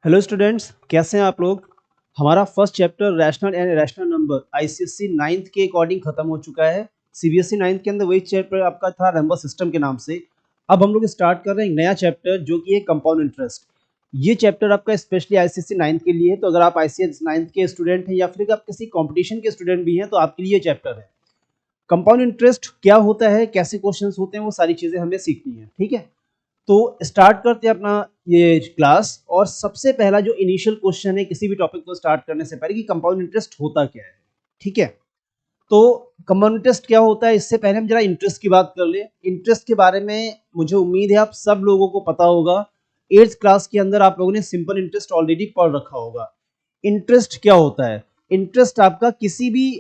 Hello students, कैसे हैं आप लोग। हमारा first chapter rational and irrational number ICSC 9th के अकॉर्डिंग खत्म हो चुका है। सीबीएसई 9th के अंदर वही चैप्टर आपका था नंबर सिस्टम के नाम से। अब हम लोग स्टार्ट कर रहे हैं एक नया चैप्टर जो कि है कंपाउंड इंटरेस्ट। ये चैप्टर आपका स्पेशली आईसीएससी 9th के लिए है, तो अगर आप आईसीएससी 9th के स्टूडेंट हैं या फिर आप किसी कॉम्पिटिशन के स्टूडेंट भी हैं तो आपके लिए ये चैप्टर है। कंपाउंड इंटरेस्ट क्या होता है, कैसे क्वेश्चन होते हैं, वो सारी चीज़ें हमें सीखनी है। ठीक है, तो स्टार्ट करते हैं अपना ये क्लास। और सबसे पहला जो इनिशियल क्वेश्चन है किसी भी टॉपिक को स्टार्ट करने से पहले कि कंपाउंड इंटरेस्ट होता क्या है। ठीक है, तो कंपाउंड इंटरेस्ट क्या होता है, इससे पहले हम जरा इंटरेस्ट की बात कर ले। इंटरेस्ट के बारे में मुझे उम्मीद है आप सब लोगों को पता होगा। 8th क्लास के अंदर आप लोगों ने सिंपल इंटरेस्ट ऑलरेडी पढ़ रखा होगा। इंटरेस्ट क्या होता है? इंटरेस्ट आपका किसी भी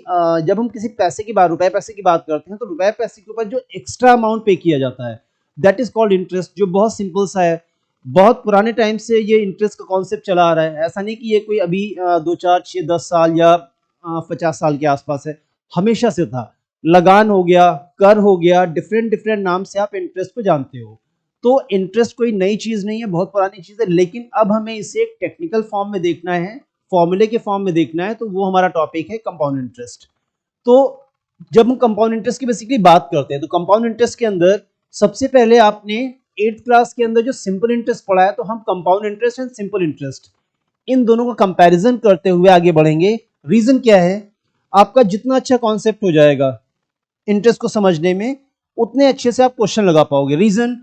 जब हम किसी पैसे की बात, रुपए पैसे की बात करते हैं, तो रुपए पैसे के ऊपर जो एक्स्ट्रा अमाउंट पे किया जाता है दैट इज कॉल्ड इंटरेस्ट, जो बहुत सिंपल सा है। बहुत पुराने टाइम से ये इंटरेस्ट का कॉन्सेप्ट चला आ रहा है। ऐसा नहीं कि ये कोई अभी 2 4 6 10 साल या 50 साल के आसपास है, हमेशा से था। लगान हो गया, कर हो गया, डिफरेंट डिफरेंट नाम से आप इंटरेस्ट को जानते हो। तो इंटरेस्ट कोई नई चीज नहीं है, बहुत पुरानी चीज है, लेकिन अब हमें इसे एक टेक्निकल फॉर्म में देखना है, फॉर्मूले के फॉर्म में देखना है। तो वो हमारा टॉपिक है कंपाउंड इंटरेस्ट। तो जब हम कंपाउंड इंटरेस्ट की बेसिकली बात करते हैं तो कंपाउंड इंटरेस्ट के अंदर सबसे पहले आपने 8th क्लास के अंदर जो सिंपल इंटरेस्ट पढ़ा है, तो हम compound interest and simple interest in दोनों का कंपैरिजन करते हुए आगे बढ़ेंगे। रीजन क्या है, आपका जितना अच्छा कॉन्सेप्ट हो जाएगा इंटरेस्ट को समझने में, उतने अच्छे से आप क्वेश्चन लगा पाओगे। रीजन,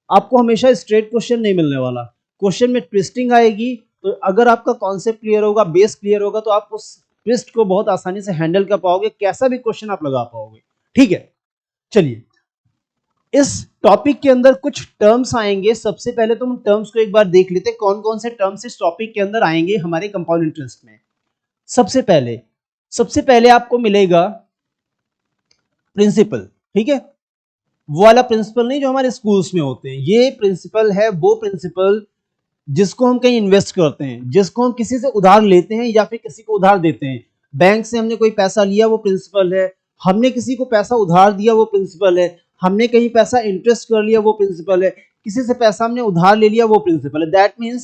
आपको हमेशा स्ट्रेट क्वेश्चन नहीं मिलने वाला, क्वेश्चन में ट्विस्टिंग आएगी। तो अगर आपका कॉन्सेप्ट क्लियर होगा, बेस क्लियर होगा, तो आप उस ट्विस्ट को बहुत आसानी से हैंडल कर पाओगे, कैसा भी क्वेश्चन आप लगा पाओगे। ठीक है, चलिए इस टॉपिक के अंदर कुछ टर्म्स आएंगे। सबसे पहले तो हम टर्म्स को एक बार देख लेते हैं, कौन कौन से टर्म्स इस टॉपिक के अंदर आएंगे हमारे कंपाउंड इंटरेस्ट में। सबसे पहले आपको मिलेगा प्रिंसिपल। ठीक है, वो वाला प्रिंसिपल नहीं जो हमारे स्कूल्स में होते हैं। ये प्रिंसिपल है वो प्रिंसिपल जिसको हम कहीं इन्वेस्ट करते हैं, जिसको हम किसी से उधार लेते हैं या फिर किसी को उधार देते हैं। बैंक से हमने कोई पैसा लिया, वो प्रिंसिपल है। हमने किसी को पैसा उधार दिया, वो प्रिंसिपल है। हमने कहीं पैसा इंटरेस्ट कर लिया, वो प्रिंसिपल है। किसी से पैसा हमने उधार ले लिया, वो प्रिंसिपल है। That means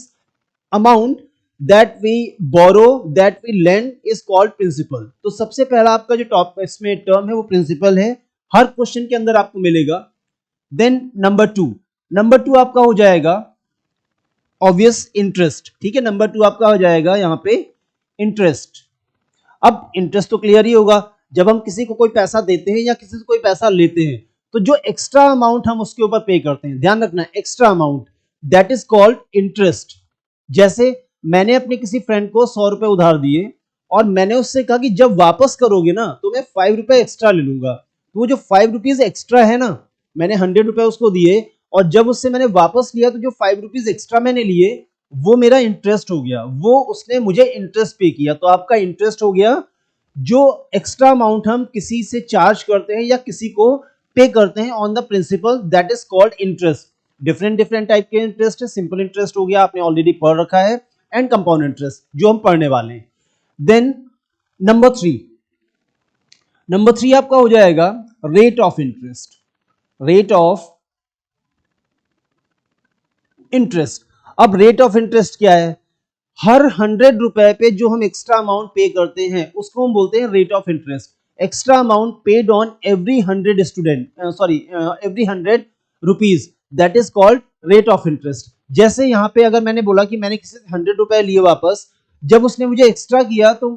amount that we borrow, that we lend is called principal. तो सबसे पहला आपका जो टॉप इसमें टर्म है वो प्रिंसिपल है, हर क्वेश्चन के अंदर आपको मिलेगा। देन नंबर टू आपका हो जाएगा ऑब्वियस इंटरेस्ट। ठीक है, नंबर 2 आपका हो जाएगा यहाँ पे इंटरेस्ट। अब इंटरेस्ट तो क्लियर ही होगा, जब हम किसी को कोई पैसा देते हैं या किसी से कोई पैसा लेते हैं तो जो एक्स्ट्रा अमाउंट हम उसके ऊपर पे करते हैं, ध्यान रखना extra amount, that is called interest. जैसे मैंने अपने किसी फ्रेंड को 100 रुपए उधार दिए और मैंने उससे कहा कि जब वापस करोगे ना तो मैं 5 रुपए एक्स्ट्रा ले लूंगा। तो वो जो 5 रुपीज एक्स्ट्रा है ना, मैंने 100 रुपए उसको दिए और जब उससे मैंने वापस लिया तो जो 5 रुपीज एक्स्ट्रा मैंने लिए वो मेरा इंटरेस्ट हो गया, वो उसने मुझे इंटरेस्ट पे किया। तो आपका इंटरेस्ट हो गया जो एक्स्ट्रा अमाउंट हम किसी से चार्ज करते हैं या किसी को पे करते हैं on the principal, that is called interest. Different different type के इंटरेस्ट है। सिंपल इंटरेस्ट हो गया, आपने ऑलरेडी पढ़ रखा है, एंड कंपाउंड इंटरेस्ट जो हम पढ़ने वाले हैं। देन नंबर थ्री आपका हो जाएगा rate of interest. Rate of interest, अब रेट ऑफ इंटरेस्ट क्या है? हर 100 रुपए पे जो हम एक्स्ट्रा अमाउंट पे करते हैं उसको हम बोलते हैं rate of interest. Extra amount paid on every 100 student, every 100 rupees, that is called rate of interest. जैसे यहाँ पे अगर मैंने बोला कि मैंने किसी से 100 रुपए लिए वापस, जब उसने मुझे एक्स्ट्रा किया तो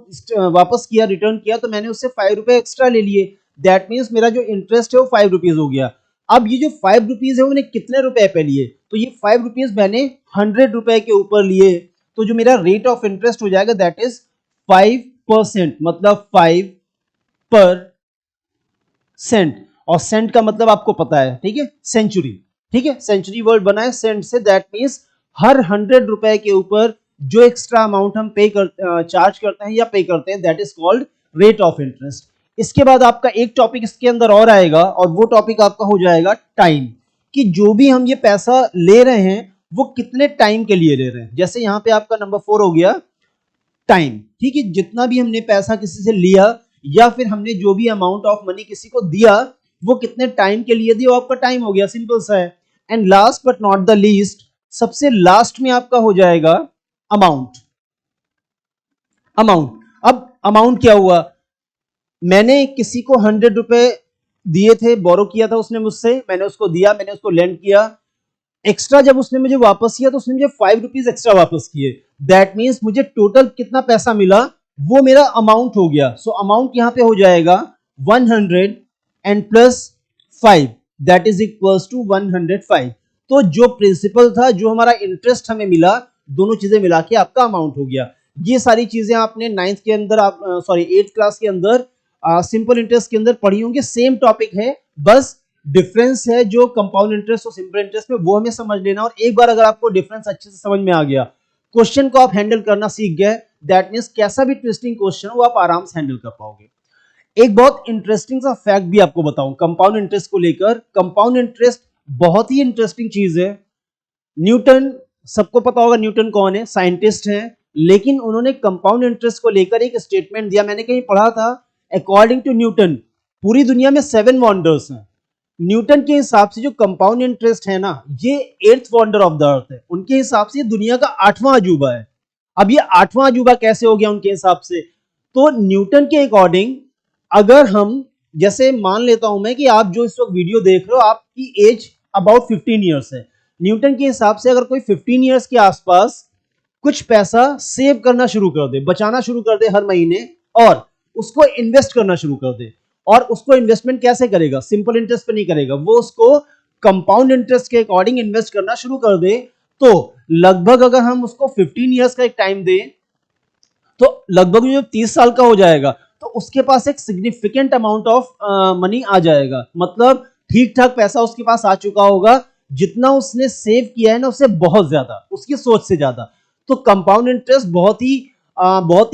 वापस किया, रिटर्न किया, तो मैंने उससे 5 रुपए एक्स्ट्रा ले लिए। दैट मीन्स मेरा जो इंटरेस्ट है वो 5 रुपीज हो गया। अब ये जो 5 रुपीज है वो मैंने कितने रुपए पे लिए? तो ये 5 रुपीज मैंने 100 रुपए के ऊपर लिए, तो जो मेरा रेट ऑफ इंटरेस्ट हो जाएगा दैट इज 5%, मतलब 5%। और सेंट का मतलब आपको पता है, ठीक है, सेंचुरी। ठीक है, सेंचुरी वर्ड बना है सेंट से, दैट मीन्स हर 100 रुपए के ऊपर जो एक्स्ट्रा अमाउंट हम चार्ज करते हैं या पे करते हैं, that is called rate of interest. इसके बाद आपका एक टॉपिक इसके अंदर और आएगा और वो टॉपिक आपका हो जाएगा टाइम, कि जो भी हम ये पैसा ले रहे हैं वो कितने टाइम के लिए ले रहे हैं। जैसे यहाँ पे आपका नंबर 4 हो गया टाइम। ठीक है, जितना भी हमने पैसा किसी से लिया या फिर हमने जो भी अमाउंट ऑफ मनी किसी को दिया वो कितने टाइम के लिए दिया, वो आपका टाइम हो गया, सिंपल सा है। And last but not the least, सबसे लास्ट में आपका हो जाएगा अमाउंट। अमाउंट, अब अमाउंट क्या हुआ, मैंने किसी को 100 रुपए दिए थे, बोरो किया था उसने मुझसे, मैंने उसको दिया, मैंने उसको लेंड किया, एक्स्ट्रा जब उसने मुझे वापस किया तो उसने मुझे 5 रुपीज एक्स्ट्रा वापस किए। दैट मीन्स मुझे टोटल कितना पैसा मिला, वो मेरा अमाउंट हो गया। सो अमाउंट यहां पे हो जाएगा 100 and plus 5, that is equals to 105। तो जो प्रिंसिपल था, जो हमारा इंटरेस्ट हमें मिला, दोनों चीजें मिला के आपका अमाउंट हो गया। ये सारी चीजें आपने 9th के अंदर, आप सॉरी 8th क्लास के अंदर सिंपल इंटरेस्ट के अंदर पढ़ी होंगी। सेम टॉपिक है, बस डिफरेंस है जो कंपाउंड इंटरेस्ट और सिंपल इंटरेस्ट में, वो हमें समझ लेना। और एक बार अगर आपको डिफरेंस अच्छे से समझ में आ गया, क्वेश्चन को आप हैंडल करना सीख गए, दैट मींस कैसा भी ट्विस्टिंग क्वेश्चन हो आप आराम से हैंडल कर पाओगे। एक बहुत इंटरेस्टिंग सा फैक्ट भी आपको बताऊं कंपाउंड इंटरेस्ट को लेकर। कंपाउंड इंटरेस्ट बहुत ही इंटरेस्टिंग चीज है। न्यूटन, सबको पता होगा न्यूटन कौन है, साइंटिस्ट हैं, लेकिन उन्होंने कंपाउंड इंटरेस्ट को लेकर एक स्टेटमेंट दिया। मैंने कहीं पढ़ा था, अकॉर्डिंग टू न्यूटन पूरी दुनिया में 7 वंडर्स हैं। न्यूटन के हिसाब से जो कंपाउंड इंटरेस्ट है ना, ये 8th wonder of the earth है। उनके हिसाब से दुनिया का 8वां अजूबा है। अब ये 8वां अजूबा कैसे हो गया उनके हिसाब से, तो न्यूटन के अकॉर्डिंग, अगर हम, जैसे मान लेता हूं मैं कि आप जो इस वक्त वीडियो देख रहे हो, आपकी एज अबाउट 15 ईयर्स है। न्यूटन के हिसाब से अगर कोई 15 ईयर्स के आसपास कुछ पैसा सेव करना शुरू कर दे, बचाना शुरू कर दे हर महीने, और उसको इन्वेस्ट करना शुरू कर दे, और उसको इन्वेस्टमेंट कैसे करेगा, सिंपल इंटरेस्ट पे नहीं करेगा, वो उसको कंपाउंड इंटरेस्ट के अकॉर्डिंग इन्वेस्ट करना शुरू कर दे, तो लगभग अगर हम उसको 15 ईयर्स का एक टाइम दें, तो लगभग जब 30 साल का हो जाएगा तो उसके पास एक सिग्निफिकेंट अमाउंट ऑफ मनी आ जाएगा। मतलब ठीक ठाक पैसा उसके पास आ चुका होगा, जितना उसने सेव किया है ना, उससे बहुत ज्यादा, उसकी सोच से ज्यादा। तो कंपाउंड इंटरेस्ट बहुत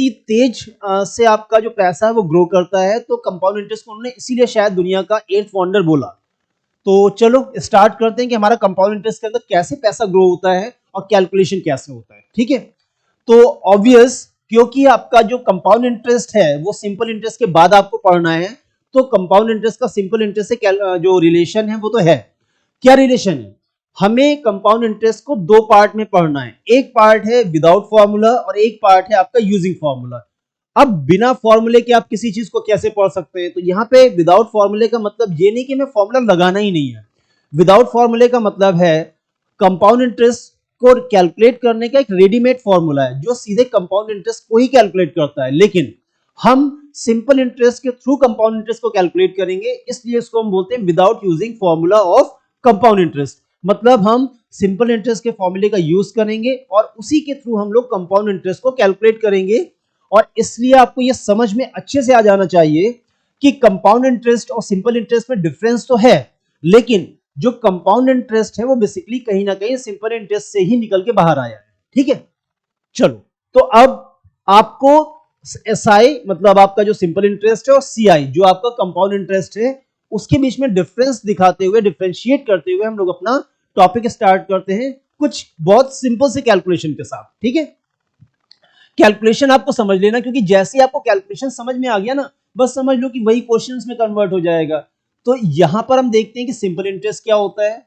ही तेज से आपका जो पैसा है वो ग्रो करता है। तो कंपाउंड इंटरेस्ट को उन्होंने इसीलिए शायद दुनिया का 8th वंडर बोला। तो चलो स्टार्ट करते हैं कि हमारा कंपाउंड इंटरेस्ट के अंदर कैसे पैसा ग्रो होता है और कैलकुलेशन कैसे होता है। ठीक है, तो ऑब्वियस, क्योंकि आपका जो कंपाउंड इंटरेस्ट है वो सिंपल इंटरेस्ट के बाद आपको पढ़ना है, तो कंपाउंड इंटरेस्ट का सिंपल इंटरेस्ट से जो रिलेशन है वो तो है। क्या रिलेशन है, हमें कंपाउंड इंटरेस्ट को 2 पार्ट में पढ़ना है। एक पार्ट है विदाउट फॉर्मूला और एक पार्ट है आपका यूजिंग फॉर्मूला। अब बिना फॉर्मूले के आप किसी चीज को कैसे पढ़ सकते हैं, तो यहाँ पे विदाउट फॉर्मूले का मतलब ये नहीं कि हमें फॉर्मूला लगाना ही नहीं है। विदाउट फॉर्मूले का मतलब है कंपाउंड इंटरेस्ट को कैलकुलेट करने का एक रेडीमेड फॉर्मूला है जो सीधे कंपाउंड इंटरेस्ट को ही कैलकुलेट करता है, लेकिन हम सिंपल इंटरेस्ट के थ्रू कंपाउंड इंटरेस्ट को कैलकुलेट करेंगे, इसलिए इसको हम बोलते हैं without using formula of compound interest. मतलब हम सिंपल इंटरेस्ट के फॉर्मूले का यूज करेंगे और उसी के थ्रू हम लोग कंपाउंड इंटरेस्ट को कैलकुलेट करेंगे। और इसलिए आपको यह समझ में अच्छे से आ जाना चाहिए कि कंपाउंड इंटरेस्ट और सिंपल इंटरेस्ट में डिफरेंस तो है, लेकिन जो कंपाउंड इंटरेस्ट है वो बेसिकली कहीं ना कहीं सिंपल इंटरेस्ट से ही निकल के बाहर आया है। ठीक है, चलो, तो अब आपको एसआई मतलब आपका जो सिंपल इंटरेस्ट है और सीआई जो आपका कंपाउंड इंटरेस्ट है, उसके बीच में डिफरेंस दिखाते हुए, डिफरेंशिएट करते हुए हम लोग अपना टॉपिक स्टार्ट करते हैं कुछ बहुत सिंपल से कैलकुलेशन के साथ। ठीक है, कैलकुलेशन आपको समझ लेना, क्योंकि जैसे ही आपको कैलकुलेशन समझ में आ गया ना, बस समझ लो कि वही क्वेश्चंस में कन्वर्ट हो जाएगा। तो यहां पर हम देखते हैं कि सिंपल इंटरेस्ट क्या होता है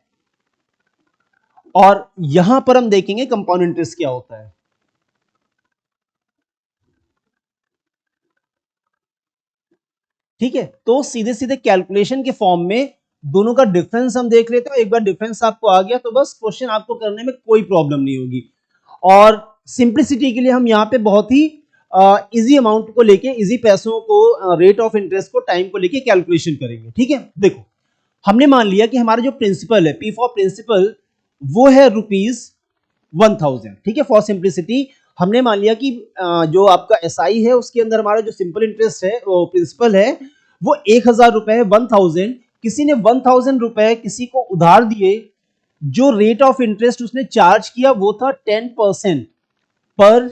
और यहां पर हम देखेंगे कंपाउंड इंटरेस्ट क्या होता है। ठीक है, तो सीधे सीधे कैलकुलेशन के फॉर्म में दोनों का डिफरेंस हम देख लेते हैं। एक बार डिफरेंस आपको आ गया तो बस क्वेश्चन आपको करने में कोई प्रॉब्लम नहीं होगी। और सिंप्लिसिटी के लिए हम यहाँ पे बहुत ही इजी अमाउंट को लेके, इजी पैसों को, रेट ऑफ इंटरेस्ट को, टाइम को लेके कैलकुलेशन करेंगे। ठीक है, देखो हमने मान लिया कि हमारा जो प्रिंसिपल है, पी फॉर प्रिंसिपल, वो है ₹1000। ठीक है, फॉर सिंप्लिसिटी हमने मान लिया कि जो आपका एसआई है उसके अंदर हमारा जो सिंपल इंटरेस्ट है, वो प्रिंसिपल है, वो 1000 रुपए है, 1000। किसी ने 1000 रुपए किसी को उधार दिए, जो रेट ऑफ इंटरेस्ट उसने चार्ज किया वो था 10% पर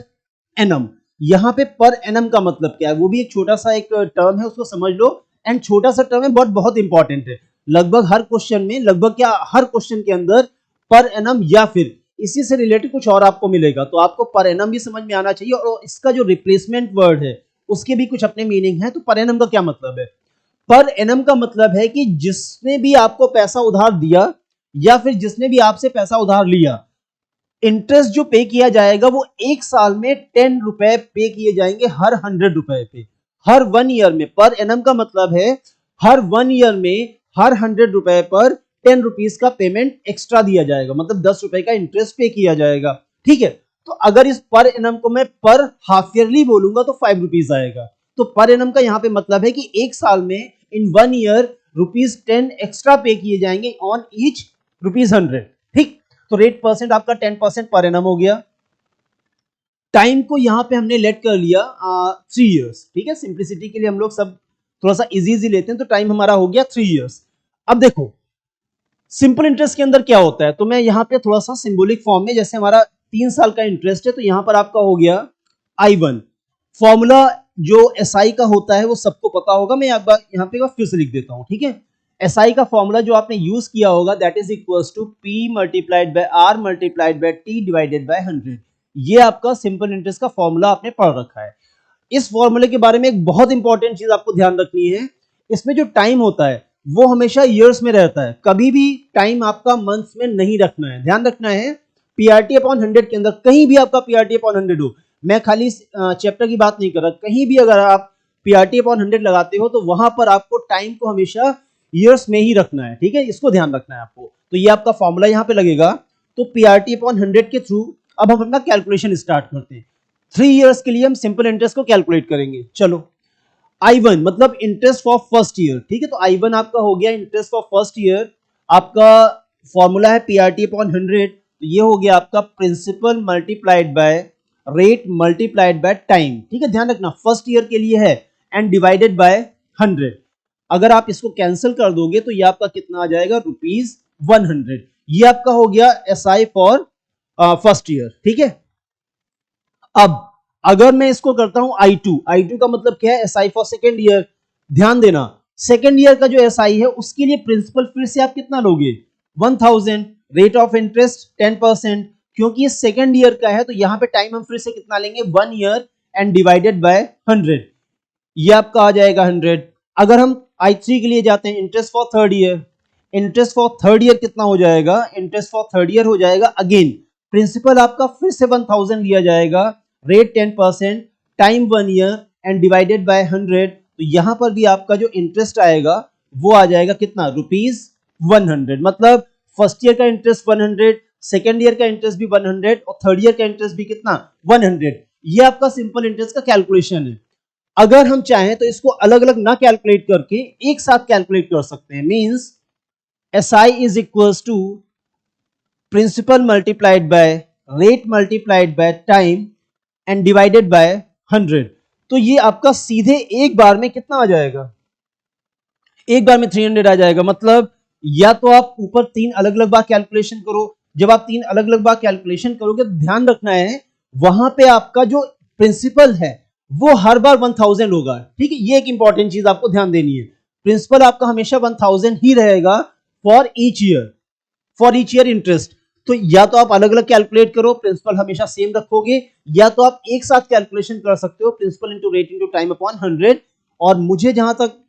एनम। यहां पे पर एनम का मतलब क्या है, वो भी एक छोटा सा एक टर्म है, उसको समझ लो। एंड छोटा सा टर्म है, बहुत बहुत इंपॉर्टेंट है। लगभग हर क्वेश्चन में, लगभग क्या, हर क्वेश्चन के अंदर पर एनम या फिर इसी से रिलेटेड कुछ और आपको मिलेगा, तो आपको पर एनम भी समझ में आना चाहिए। और इसका जो रिप्लेसमेंट वर्ड है उसके भी कुछ अपने मीनिंग है। तो पर एनम का क्या मतलब है, पर एनम का मतलब है कि जिसने भी आपको पैसा उधार दिया या फिर जिसने भी आपसे पैसा उधार लिया, इंटरेस्ट जो पे किया जाएगा वो एक साल में 10 रुपए पे किए जाएंगे हर 100 रुपए पे, हर 1 ईयर में। पर एनम का मतलब है हर 1 ईयर में हर 100 रुपए पर 10 रुपीज का पेमेंट एक्स्ट्रा दिया जाएगा, मतलब 10 रुपए का इंटरेस्ट पे किया जाएगा। ठीक है, तो अगर इस पर एनम को मैं पर हाफ ईयरली बोलूंगा तो 5 रुपीज आएगा। तो पर एनम का यहाँ पे मतलब है कि एक साल में इन 1 ईयर ₹10 एक्स्ट्रा पे किए जाएंगे ऑन ईच ₹100। ठीक, तो रेट परसेंट आपका 10% पर एनम हो गया। टाइम को यहां पे हमने लेट कर लिया 3 इयर्स। ठीक है, सिंप्लिसिटी के लिए हम लोग सब थोड़ा सा इजी लेते हैं, तो टाइम हमारा हो गया 3 इयर्स। अब देखो सिंपल इंटरेस्ट के अंदर क्या होता है, तो मैं यहाँ पे थोड़ा सा सिंबॉलिक फॉर्म में, जैसे हमारा 3 साल का इंटरेस्ट है तो यहाँ पर आपका हो गया I1। फॉर्मूला जो SI का होता है वो सबको पता होगा, मैं यहाँ पे फिर से लिख देता हूँ। ठीक है, SI का फॉर्मूला जो आपने यूज किया होगा that is equals to P multiplied by R multiplied by T divided by 100। ये आपका सिंपल इंटरेस्ट का फॉर्मूला आपने पढ़ रखा है। इस फॉर्मूले के बारे में एक बहुत इंपॉर्टेंट चीज आपको ध्यान रखनी है, इसमें जो टाइम होता है वो हमेशा ईयर्स में रहता है, कभी भी टाइम आपका मंथ्स में नहीं रखना है। ध्यान रखना है पीआरटी अपॉन 100 के अंदर कहीं भी आपका पीआरटी अपॉन 100 हो, मैं खाली चैप्टर की बात नहीं कर रहा, कहीं भी अगर आप पीआरटी अपॉन 100 लगाते हो तो वहां पर आपको टाइम को हमेशा ईयर्स में ही रखना है। ठीक है, इसको ध्यान रखना है आपको। तो ये आपका फॉर्मूला यहाँ पे लगेगा। तो पीआरटी अपॉन 100 के थ्रू अब हम अपना कैलकुलेशन स्टार्ट करते हैं। 3 इयर्स के लिए हम सिंपल इंटरेस्ट को कैलकुलेट करेंगे। चलो I1 मतलब इंटरेस्ट फॉर फर्स्ट ईयर। ठीक है, तो I1 आपका हो गया इंटरेस्ट फॉर फर्स्ट ईयर, आपका फॉर्मूला है पीआरटी अपॉन 100, तो ये हो गया आपका principal multiplied by rate multiplied by time. ठीक है, ध्यान रखना फर्स्ट ईयर के लिए है एंड डिवाइडेड बाय 100। अगर आप इसको कैंसिल कर दोगे तो ये आपका कितना आ जाएगा ₹100। ये आपका हो गया SI फॉर फर्स्ट ईयर। ठीक है, अब अगर मैं इसको करता हूं I2 का मतलब क्या है SI फॉर सेकेंड ईयर। ध्यान देना सेकेंड ईयर का जो SI है उसके लिए प्रिंसिपल फिर से आप कितना लोगे 1000, रेट ऑफ इंटरेस्ट 10%, क्योंकि ये सेकेंड ईयर का है तो यहां पे टाइम हम फिर से कितना लेंगे 1 ईयर एंड डिवाइडेड बाय 100, ये आपका आ जाएगा 100। अगर हम I3 के लिए जाते हैं interest for third year, interest for third year कितना हो जाएगा, इंटरेस्ट फॉर थर्ड ईयर हो जाएगा अगेन प्रिंसिपल आपका फिर से 1000 लिया जाएगा, rate 10%, time 1 year and divided by 100। तो यहां पर भी आपका जो इंटरेस्ट आएगा वो आ जाएगा कितना ₹100। मतलब फर्स्ट ईयर का इंटरेस्ट 100, सेकेंड ईयर का इंटरेस्ट भी 100 और थर्ड ईयर का इंटरेस्ट भी कितना 100। ये आपका सिंपल इंटरेस्ट का कैलकुलेशन है। अगर हम चाहें तो इसको अलग अलग ना कैलकुलेट करके एक साथ कैलकुलेट कर सकते हैं। Means SI is equals to principal multiplied by rate multiplied by time and divided by 100। तो ये आपका सीधे एक बार में कितना आ जाएगा, एक बार में 300 आ जाएगा। मतलब या तो आप ऊपर 3 अलग अलग बार कैलकुलेशन करो, जब आप 3 अलग अलग बार कैलकुलेशन करोगे तो ध्यान रखना है वहां पे आपका जो प्रिंसिपल है वो हर बार 1000 होगा। ठीक है, ये एक इंपॉर्टेंट चीज आपको ध्यान देनी है, प्रिंसिपल आपका हमेशा 1000 ही रहेगा फॉर ईच ईयर इंटरेस्ट। तो या तो आप अलग अलग कैलकुलेट करो प्रिंसिपल हमेशा सेम रखोगे, या तो आप एक साथ कैलकुलेशन कर सकते हो principal into rate into time upon 100। और मुझे जहां तक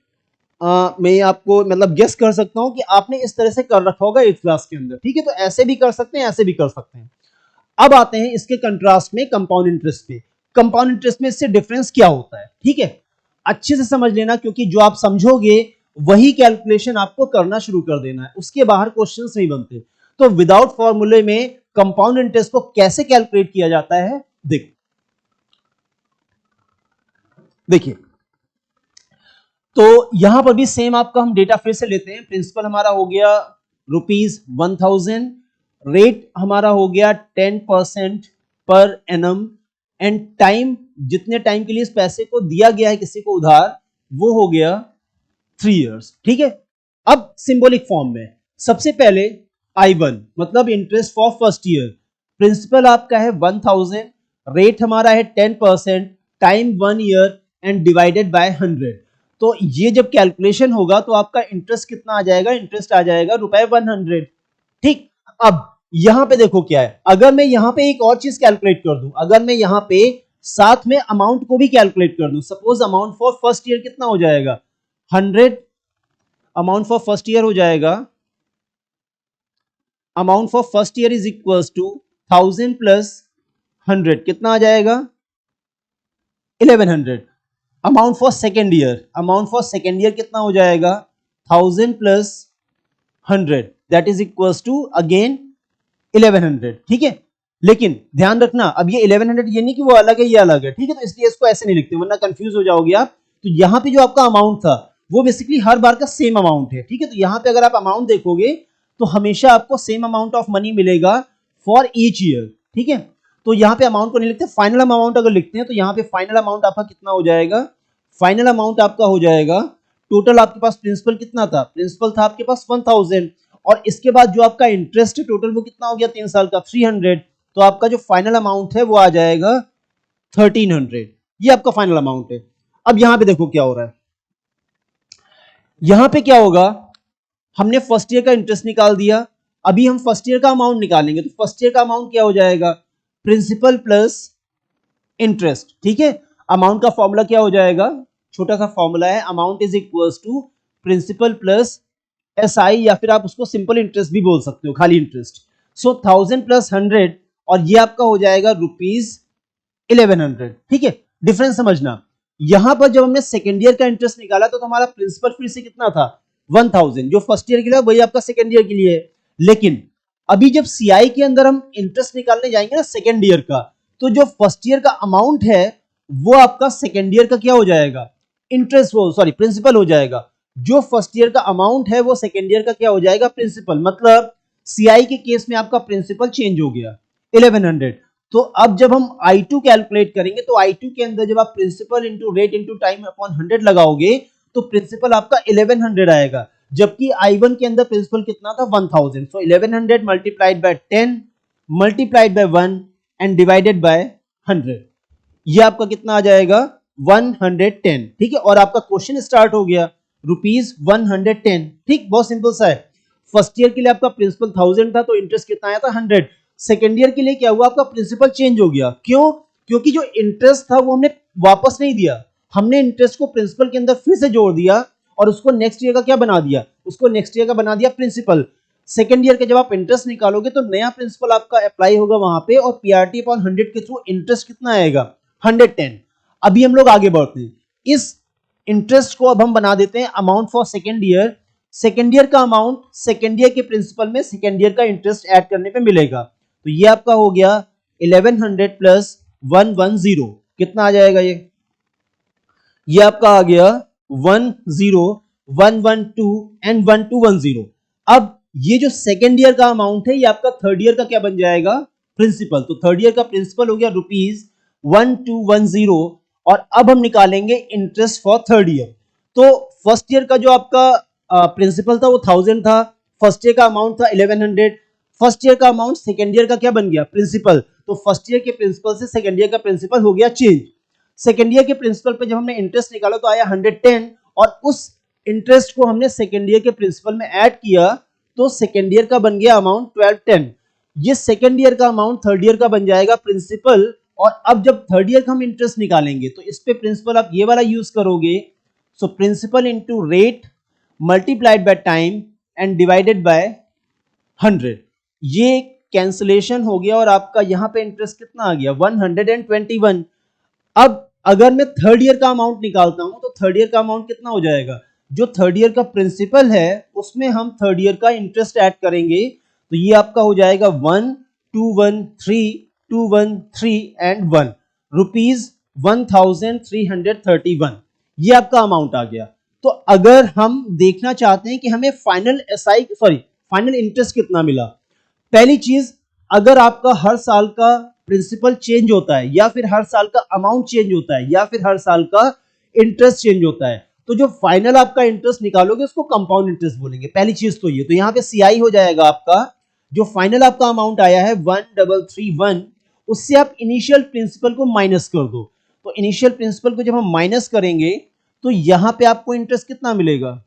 मैं आपको मतलब गेस कर सकता हूं कि आपने इस तरह से कर रखा होगा 8th क्लास के अंदर। ठीक है, तो ऐसे भी कर सकते हैं, ऐसे भी कर सकते हैं। अब आते हैं इसके कंट्रास्ट में कंपाउंड इंटरेस्ट पे। कंपाउंड इंटरेस्ट में इससे डिफरेंस क्या होता है, ठीक है, अच्छे से समझ लेना, क्योंकि जो आप समझोगे वही कैलकुलेशन आपको करना शुरू कर देना है, उसके बाहर क्वेश्चंस नहीं बनते। तो विदाउट फॉर्मूले में कंपाउंड इंटरेस्ट को कैसे कैलकुलेट किया जाता है, देखिए तो यहां पर भी सेम आपका हम डेटा फिर से लेते हैं। प्रिंसिपल हमारा हो गया ₹1000, रेट हमारा हो गया 10% पर एनम एंड टाइम, जितने टाइम के लिए इस पैसे को दिया गया है किसी को उधार, वो हो गया 3 इयर्स। ठीक है, अब सिंबॉलिक फॉर्म में सबसे पहले I1 मतलब interest for first year, principal आपका है 1000, रेट हमारा है 10%, time 1 year and divided by 100। तो ये जब कैलकुलेशन होगा तो आपका इंटरेस्ट कितना आ जाएगा, इंटरेस्ट आ जाएगा ₹100। ठीक, अब यहां पे देखो क्या है, अगर मैं यहां पे एक और चीज कैलकुलेट कर दूं, अगर मैं यहां पे साथ में अमाउंट को भी कैलकुलेट कर दूं, suppose amount for first year कितना हो जाएगा 100, अमाउंट फॉर फर्स्ट ईयर हो जाएगा, amount for first year is equals to 1000 plus 100 कितना आ जाएगा 1100। अमाउंट फॉर सेकेंड ईयर कितना हो जाएगा 1000 plus 100 that is equals to again 1100। ठीक है, लेकिन ध्यान रखना अब ये 1100 ये नहीं कि वो अलग है ये अलग है, ठीक है, तो इसलिए इसको ऐसे नहीं लिखते वरना कंफ्यूज हो जाओगे आप। तो यहाँ पे जो आपका अमाउंट था वो बेसिकली हर बार का सेम अमाउंट है, ठीक है, तो यहाँ पे अगर आप अमाउंट देखोगे तो हमेशा आपको सेम अमाउंट ऑफ मनी मिलेगा फॉर ईच ईयर। ठीक है, तो यहाँ पे अमाउंट को नहीं लिखते, फाइनल अमाउंट अगर लिखते हैं तो यहाँ पे फाइनल अमाउंट आपका कितना हो जाएगा, फाइनल अमाउंट आपका हो जाएगा टोटल आपके पास प्रिंसिपल कितना था, प्रिंसिपल था आपके पास 1000 और इसके बाद जो आपका इंटरेस्ट टोटल वो कितना हो गया 3 साल का 300, तो आपका जो फाइनल अमाउंट है वो आ जाएगा 1300। ये आपका फाइनल अमाउंट है। अब यहां पे देखो क्या हो रहा है, यहां पे क्या होगा, हमने फर्स्ट ईयर का इंटरेस्ट निकाल दिया, अभी हम फर्स्ट ईयर का अमाउंट निकालेंगे, तो फर्स्ट ईयर का अमाउंट क्या हो जाएगा, प्रिंसिपल प्लस इंटरेस्ट। ठीक है, अमाउंट का फॉर्मूला क्या हो जाएगा, छोटा सा फॉर्मूला है, amount is equals to principal plus SI, या फिर आप उसको सिंपल इंटरेस्ट भी बोल सकते हो, खाली इंटरेस्ट। सो 1000 प्लस 100 और ये आपका हो जाएगा रुपीज 1100। ठीक है, डिफरेंस समझना, यहां पर जब हमने सेकेंड ईयर का इंटरेस्ट निकाला तो हमारा प्रिंसिपल फिर से कितना था 1000, जो फर्स्ट ईयर के लिए वही आपका सेकेंड ईयर के लिए है। लेकिन अभी जब सीआई के अंदर हम इंटरेस्ट निकालने जाएंगे ना सेकेंड ईयर का, तो जो फर्स्ट ईयर का अमाउंट है वो आपका सेकेंड ईयर का क्या हो जाएगा, इंटरेस्ट, वो सॉरी प्रिंसिपल हो जाएगा। जो फर्स्ट ईयर का अमाउंट है वो सेकेंड ईयर का क्या हो जाएगा, प्रिंसिपल। मतलब सीआई के केस में आपका प्रिंसिपल चेंज हो गया 1100। तो अब जब हम I2 कैलकुलेट करेंगे तो I2 के अंदर जब आप principal into rate into time upon 100 लगाओगे तो प्रिंसिपल आपका 1100 आएगा, जबकि I1 के अंदर प्रिंसिपल कितना था 1000। सो 1100 multiplied by 10 multiplied by 1 and divided by 100, ये आपका कितना आ जाएगा 110। ठीक है, और आपका क्वेश्चन स्टार्ट हो गया रुपीज 110। ठीक, बहुत सिंपल सा है। फर्स्ट ईयर के लिए आपका प्रिंसिपल 1000 था तो इंटरेस्ट कितना आया था 100। सेकेंड ईयर के लिए क्या हुआ, आपका प्रिंसिपल चेंज हो गया, क्यों, क्योंकि जो इंटरेस्ट था वो हमने वापस नहीं दिया, हमने इंटरेस्ट को प्रिंसिपल के अंदर फिर से जोड़ दिया और उसको नेक्स्ट ईयर का क्या बना दिया, उसको नेक्स्ट ईयर का बना दिया प्रिंसिपल। सेकेंड ईयर के जब आप इंटरेस्ट निकालोगे तो नया प्रिंसिपल आपका अप्लाई होगा वहां पे और पीआरटी अपॉन 100 के थ्रू इंटरेस्ट कितना आएगा 110। अभी हम लोग आगे बढ़ते हैं, इस इंटरेस्ट को अब हम बना देते हैं amount for second year. Second year का अमाउंट सेकेंड ईयर के प्रिंसिपल में सेकेंड ईयर का इंटरेस्ट ऐड करने पे मिलेगा, तो ये आपका हो गया 1100 प्लस 110, कितना आ जाएगा ये आपका आ गया 10 112 एंड 1210। अब ये जो सेकेंड ईयर का अमाउंट है ये आपका थर्ड ईयर का क्या बन जाएगा, प्रिंसिपल। तो थर्ड ईयर का प्रिंसिपल हो गया रुपीज 1210 और अब हम निकालेंगे इंटरेस्ट फॉर थर्ड ईयर। तो फर्स्ट ईयर का जो आपका प्रिंसिपल था वो 1000 था, फर्स्ट ईयर का अमाउंट था 1100, फर्स्ट ईयर का अमाउंट सेकेंड ईयर का क्या बन गया प्रिंसिपल, तो फर्स्ट ईयर के प्रिंसिपल से सेकेंड ईयर का प्रिंसिपल हो गया चेंज। सेकेंड ईयर के प्रिंसिपल पे जब हमने इंटरेस्ट निकाला तो आया 110 और उस इंटरेस्ट को हमने सेकेंड ईयर के प्रिंसिपल में ऐड किया तो सेकेंड ईयर का बन गया अमाउंट 1210। ये सेकेंड ईयर का अमाउंट थर्ड ईयर का बन जाएगा प्रिंसिपल, और अब जब थर्ड ईयर का हम इंटरेस्ट निकालेंगे तो इस पे प्रिंसिपल आप ये वाला यूज करोगे, so principal into rate multiplied by time and divided by 100, ये कैंसिलेशन हो गया और आपका यहां पे इंटरेस्ट कितना आ गया 121। अब अगर मैं थर्ड ईयर का अमाउंट निकालता हूं तो थर्ड ईयर का अमाउंट कितना हो जाएगा, जो थर्ड ईयर का प्रिंसिपल है उसमें हम थर्ड ईयर का इंटरेस्ट ऐड करेंगे, तो ये आपका हो जाएगा 1213 एंड 1 रुपीज 1331, ये आपका अमाउंट आ गया। तो अगर हम देखना चाहते हैं कि हमें फाइनल फाइनल इंटरेस्ट कितना मिला, पहली चीज अगर आपका हर साल का प्रिंसिपल चेंज होता है या फिर हर साल का अमाउंट चेंज होता है या फिर हर साल का इंटरेस्ट चेंज होता है तो जो फाइनल आपका इंटरेस्ट निकालोगे उसको कंपाउंड इंटरेस्ट बोलेंगे। पहली चीज तो ये, तो यहाँ पे सीआई हो जाएगा आपका, जो फाइनल आपका अमाउंट आया है 1331, उससे आप इनिशियल प्रिंसिपल को माइनस कर दो। तो इनिशियल प्रिंसिपल को जब हम माइनस करेंगे तो यहां पे आपको इंटरेस्ट कितना मिलेगा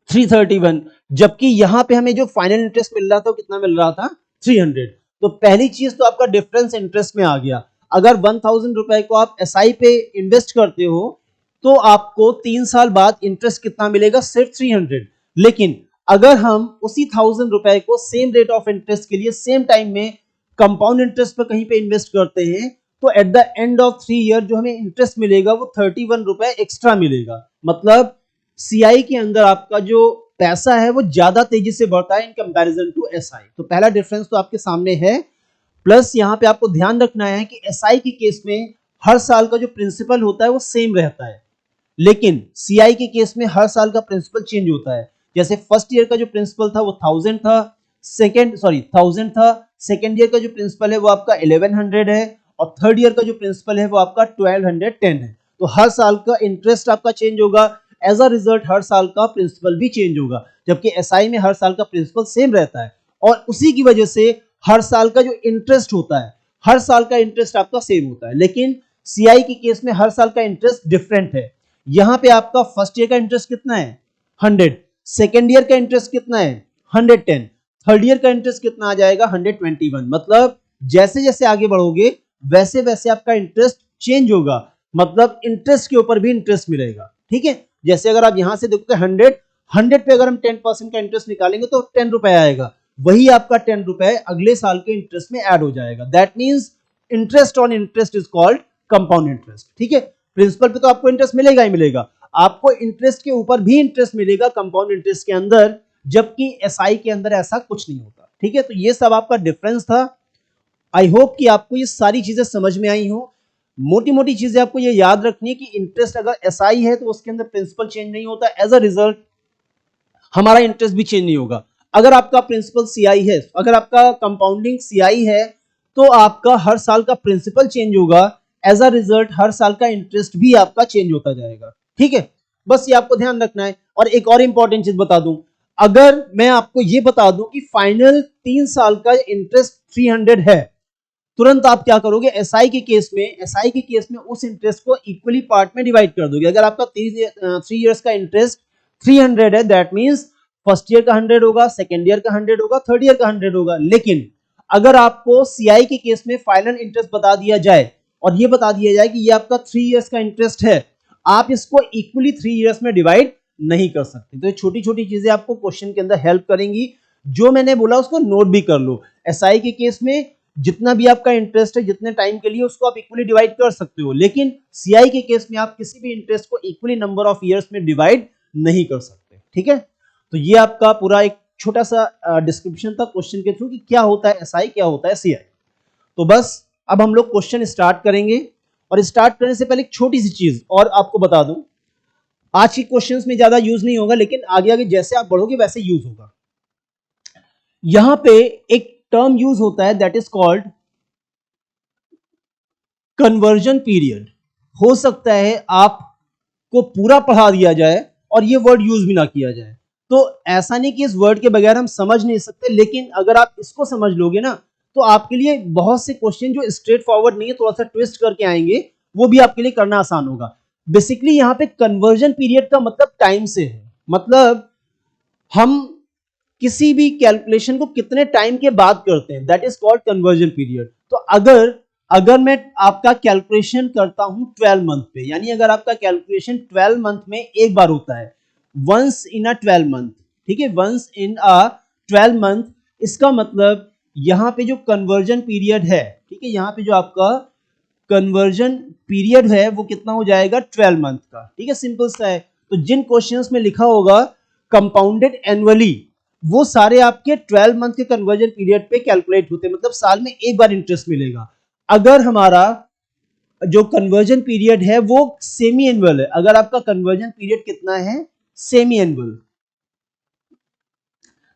331, जबकि यहां पे हमें जो फाइनल इंटरेस्ट मिल रहा था कितना मिल रहा था 300। तो पहली चीज तो आपका डिफरेंस इंटरेस्ट में आ गया। अगर 1000 रुपए को आप एसआई पे इन्वेस्ट करते हो तो आपको 3 साल बाद इंटरेस्ट कितना मिलेगा, सिर्फ 300। लेकिन अगर हम उसी 1000 रुपए को सेम रेट ऑफ इंटरेस्ट के लिए सेम टाइम में कंपाउंड इंटरेस्ट पर कहीं पे इन्वेस्ट करते हैं तो at the end of 3 year जो हमें इंटरेस्ट मिलेगा वो 31 रुपए एक्स्ट्रा मिलेगा। मतलब सीआई के अंदर आपका जो पैसा है वो ज्यादा तेजी से बढ़ता है इन कंपैरिजन टू एसआई। तो पहला डिफरेंस तो आपके सामने है। प्लस यहाँ पे आपको ध्यान रखना है कि एसआई के केस में हर साल का जो प्रिंसिपल होता है वो सेम रहता है, लेकिन सीआई के केस में हर साल का प्रिंसिपल चेंज होता है। जैसे फर्स्ट ईयर का जो प्रिंसिपल था वो 1000 था, 1000 था, सेकेंड ईयर का जो प्रिंसिपल है वो आपका 1100 है और थर्ड ईयर का जो प्रिंसिपल है वो आपका 1210 है। तो हर साल का इंटरेस्ट आपका चेंज होगा, एज अ रिजल्ट हर साल का प्रिंसिपल भी चेंज होगा, जबकि एसआई में हर साल का प्रिंसिपल सेम रहता है और उसी की वजह से हर साल का जो इंटरेस्ट होता है, हर साल का इंटरेस्ट आपका सेम होता है। लेकिन सीआई के केस में हर साल का इंटरेस्ट डिफरेंट है। यहाँ पे आपका फर्स्ट ईयर का इंटरेस्ट कितना है 100, सेकेंड ईयर का इंटरेस्ट कितना है 110, थर्ड ईयर का इंटरेस्ट कितना आ जाएगा 121। मतलब जैसे जैसे आगे बढ़ोगे वैसे वैसे आपका इंटरेस्ट चेंज होगा, मतलब इंटरेस्ट के ऊपर भी इंटरेस्ट मिलेगा। ठीक है, जैसे अगर आप यहां से देखोगे 100 पे अगर हम 10% का इंटरेस्ट निकालेंगे तो 10 रुपए आएगा, वही आपका 10 रुपए अगले साल के इंटरेस्ट में ऐड हो जाएगा। That means interest on interest is called compound interest. ठीक है, प्रिंसिपल पे तो आपको इंटरेस्ट मिलेगा ही मिलेगा, आपको इंटरेस्ट के ऊपर भी इंटरेस्ट मिलेगा कंपाउंड इंटरेस्ट के अंदर, जबकि एसआई के अंदर ऐसा कुछ नहीं होता। ठीक है, तो ये सब आपका डिफरेंस था। आई होप कि आपको ये सारी चीजें समझ में आई हो। मोटी मोटी चीजें आपको ये याद रखनी है कि इंटरेस्ट अगर एसआई है तो उसके अंदर प्रिंसिपल चेंज नहीं होता, एज अ रिजल्ट हमारा इंटरेस्ट भी चेंज नहीं होगा। अगर आपका प्रिंसिपल सीआई है, अगर आपका कंपाउंडिंग सीआई है तो आपका हर साल का प्रिंसिपल चेंज होगा, एज अ रिजल्ट हर साल का इंटरेस्ट भी आपका चेंज होता जाएगा। ठीक है, बस ये आपको ध्यान रखना है। और एक और इंपॉर्टेंट चीज बता दूं, अगर मैं आपको ये बता दूं कि फाइनल 3 साल का इंटरेस्ट 300 है, तुरंत आप क्या करोगे एसआई के केस में उस इंटरेस्ट को इक्वली पार्ट में डिवाइड कर दोगे। अगर आपका 3 इयर्स का इंटरेस्ट 300 है, दैट मींस फर्स्ट ईयर का 100 होगा, सेकेंड ईयर का 100 होगा, थर्ड ईयर का 100 होगा। लेकिन अगर आपको सीआई के केस में फाइनल इंटरेस्ट बता दिया जाए और ये बता दिया जाए कि ये आपका 3 इयर्स का इंटरेस्ट है, आप इसको इक्वली 3 इयर्स में डिवाइड नहीं कर सकते। तो ये छोटी छोटी चीजें आपको क्वेश्चन के अंदर हेल्प करेंगी। जो मैंने बोला उसको नोट भी कर लो। एसआई के केस में जितना भी आपका इंटरेस्ट है, जितने टाइम के लिए, उसको आप इक्वली डिवाइड कर सकते हो, लेकिन सीआई के केस में आप किसी भी इंटरेस्ट को इक्वली नंबर ऑफ ईयर्स में डिवाइड नहीं कर सकते। ठीक है, तो ये आपका पूरा एक छोटा सा डिस्क्रिप्शन था क्वेश्चन के थ्रू कि क्या होता है एसआई, क्या होता है सीआई। तो बस अब हम लोग क्वेश्चन स्टार्ट करेंगे, और स्टार्ट करने से पहले एक छोटी सी चीज और आपको बता दूं, आज की क्वेश्चंस में ज्यादा यूज नहीं होगा, लेकिन आगे आगे जैसे आप बढ़ोगे वैसे यूज होगा। यहां पे एक टर्म यूज होता है that is called conversion period. हो सकता है आपको पूरा पढ़ा दिया जाए और ये वर्ड यूज भी ना किया जाए, तो ऐसा नहीं कि इस वर्ड के बगैर हम समझ नहीं सकते, लेकिन अगर आप इसको समझ लोगे ना तो आपके लिए बहुत से क्वेश्चन जो स्ट्रेट फॉरवर्ड नहीं है, थोड़ा सा ट्विस्ट करके आएंगे, वो भी आपके लिए करना आसान होगा। बेसिकली यहाँ पे कन्वर्जन पीरियड का मतलब टाइम से है, मतलब हम किसी भी कैलकुलेशन को कितने टाइम के बाद करते हैं, that is called conversion period. तो अगर मैं आपका कैलकुलेशन करता हूं 12 मंथ पे, यानी अगर आपका कैलकुलेशन 12 मंथ में एक बार होता है, वंस इन अ 12 मंथ, ठीक है, वंस इन अ 12 मंथ, इसका मतलब यहाँ पे जो कन्वर्जन पीरियड है, ठीक है, यहाँ पे जो आपका कन्वर्जन पीरियड है वो कितना हो जाएगा 12 मंथ का। ठीक है, सिंपल सा है। तो जिन क्वेश्चंस में लिखा होगा कंपाउंडेड एनुअली, वो सारे आपके 12 मंथ के कन्वर्जन पीरियड पे कैलकुलेट होते हैं, मतलब साल में एक बार इंटरेस्ट मिलेगा। अगर हमारा जो कन्वर्जन पीरियड है वो सेमी एनुअल है, अगर आपका कन्वर्जन पीरियड कितना है सेमी एनुअल,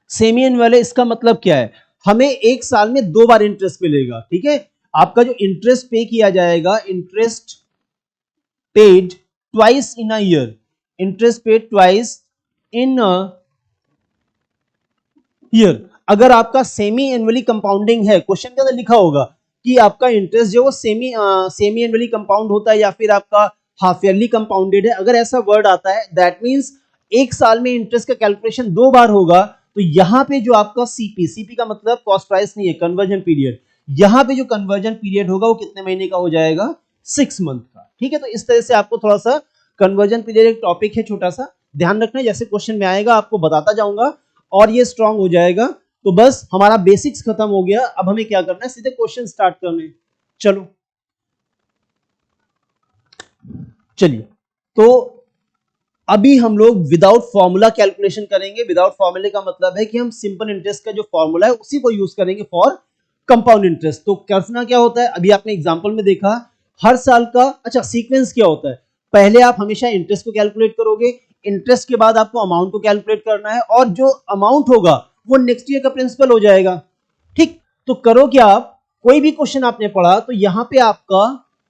सेमी एनुअल है, इसका मतलब क्या है, हमें एक साल में 2 बार इंटरेस्ट मिलेगा। ठीक है, आपका जो इंटरेस्ट पे किया जाएगा, interest paid twice in a year, interest paid twice in a year. अगर आपका सेमी एनुअली कंपाउंडिंग है, क्वेश्चन के अंदर लिखा होगा कि आपका इंटरेस्ट जो वो सेमी एनुअली कंपाउंड होता है या फिर आपका हाफ ईयरली कंपाउंडेड है, अगर ऐसा वर्ड आता है दैट मींस एक साल में इंटरेस्ट का कैलकुलेशन 2 बार होगा। तो यहाँ पे जो आपका सीपी का मतलब कॉस्ट प्राइस नहीं है, कन्वर्जन पीरियड, यहाँ पे जो कन्वर्जन पीरियड होगा वो कितने महीने का हो जाएगा 6 मंथ का। ठीक है, तो इस तरह से आपको थोड़ा सा कन्वर्जन पीरियड एक टॉपिक है छोटा सा, ध्यान रखना, जैसे क्वेश्चन में आएगा आपको बताता जाऊंगा और ये स्ट्रांग हो जाएगा तो बस हमारा बेसिक्स खत्म हो गया। अब हमें क्या करना है, सीधे क्वेश्चन स्टार्ट करने। चलो चलिए, तो अभी हम लोग विदाउट फॉर्मूला कैलकुलेशन करेंगे। विदाउट फॉर्मूले का मतलब है कि हम सिंपल इंटरेस्ट का जो फॉर्मूला है उसी को यूज करेंगे फॉर कंपाउंड इंटरेस्ट। तो करना क्या होता है, अभी आपने एग्जांपल में देखा, हर साल का अच्छा सीक्वेंस क्या होता है, पहले आप हमेशा इंटरेस्ट को कैलकुलेट करोगे, इंटरेस्ट के बाद आपको अमाउंट को कैलकुलेट करना है, और जो अमाउंट होगा वो नेक्स्ट ईयर का प्रिंसिपल हो जाएगा। ठीक, तो करो क्या, आप कोई भी क्वेश्चन आपने पढ़ा तो यहां पे आपका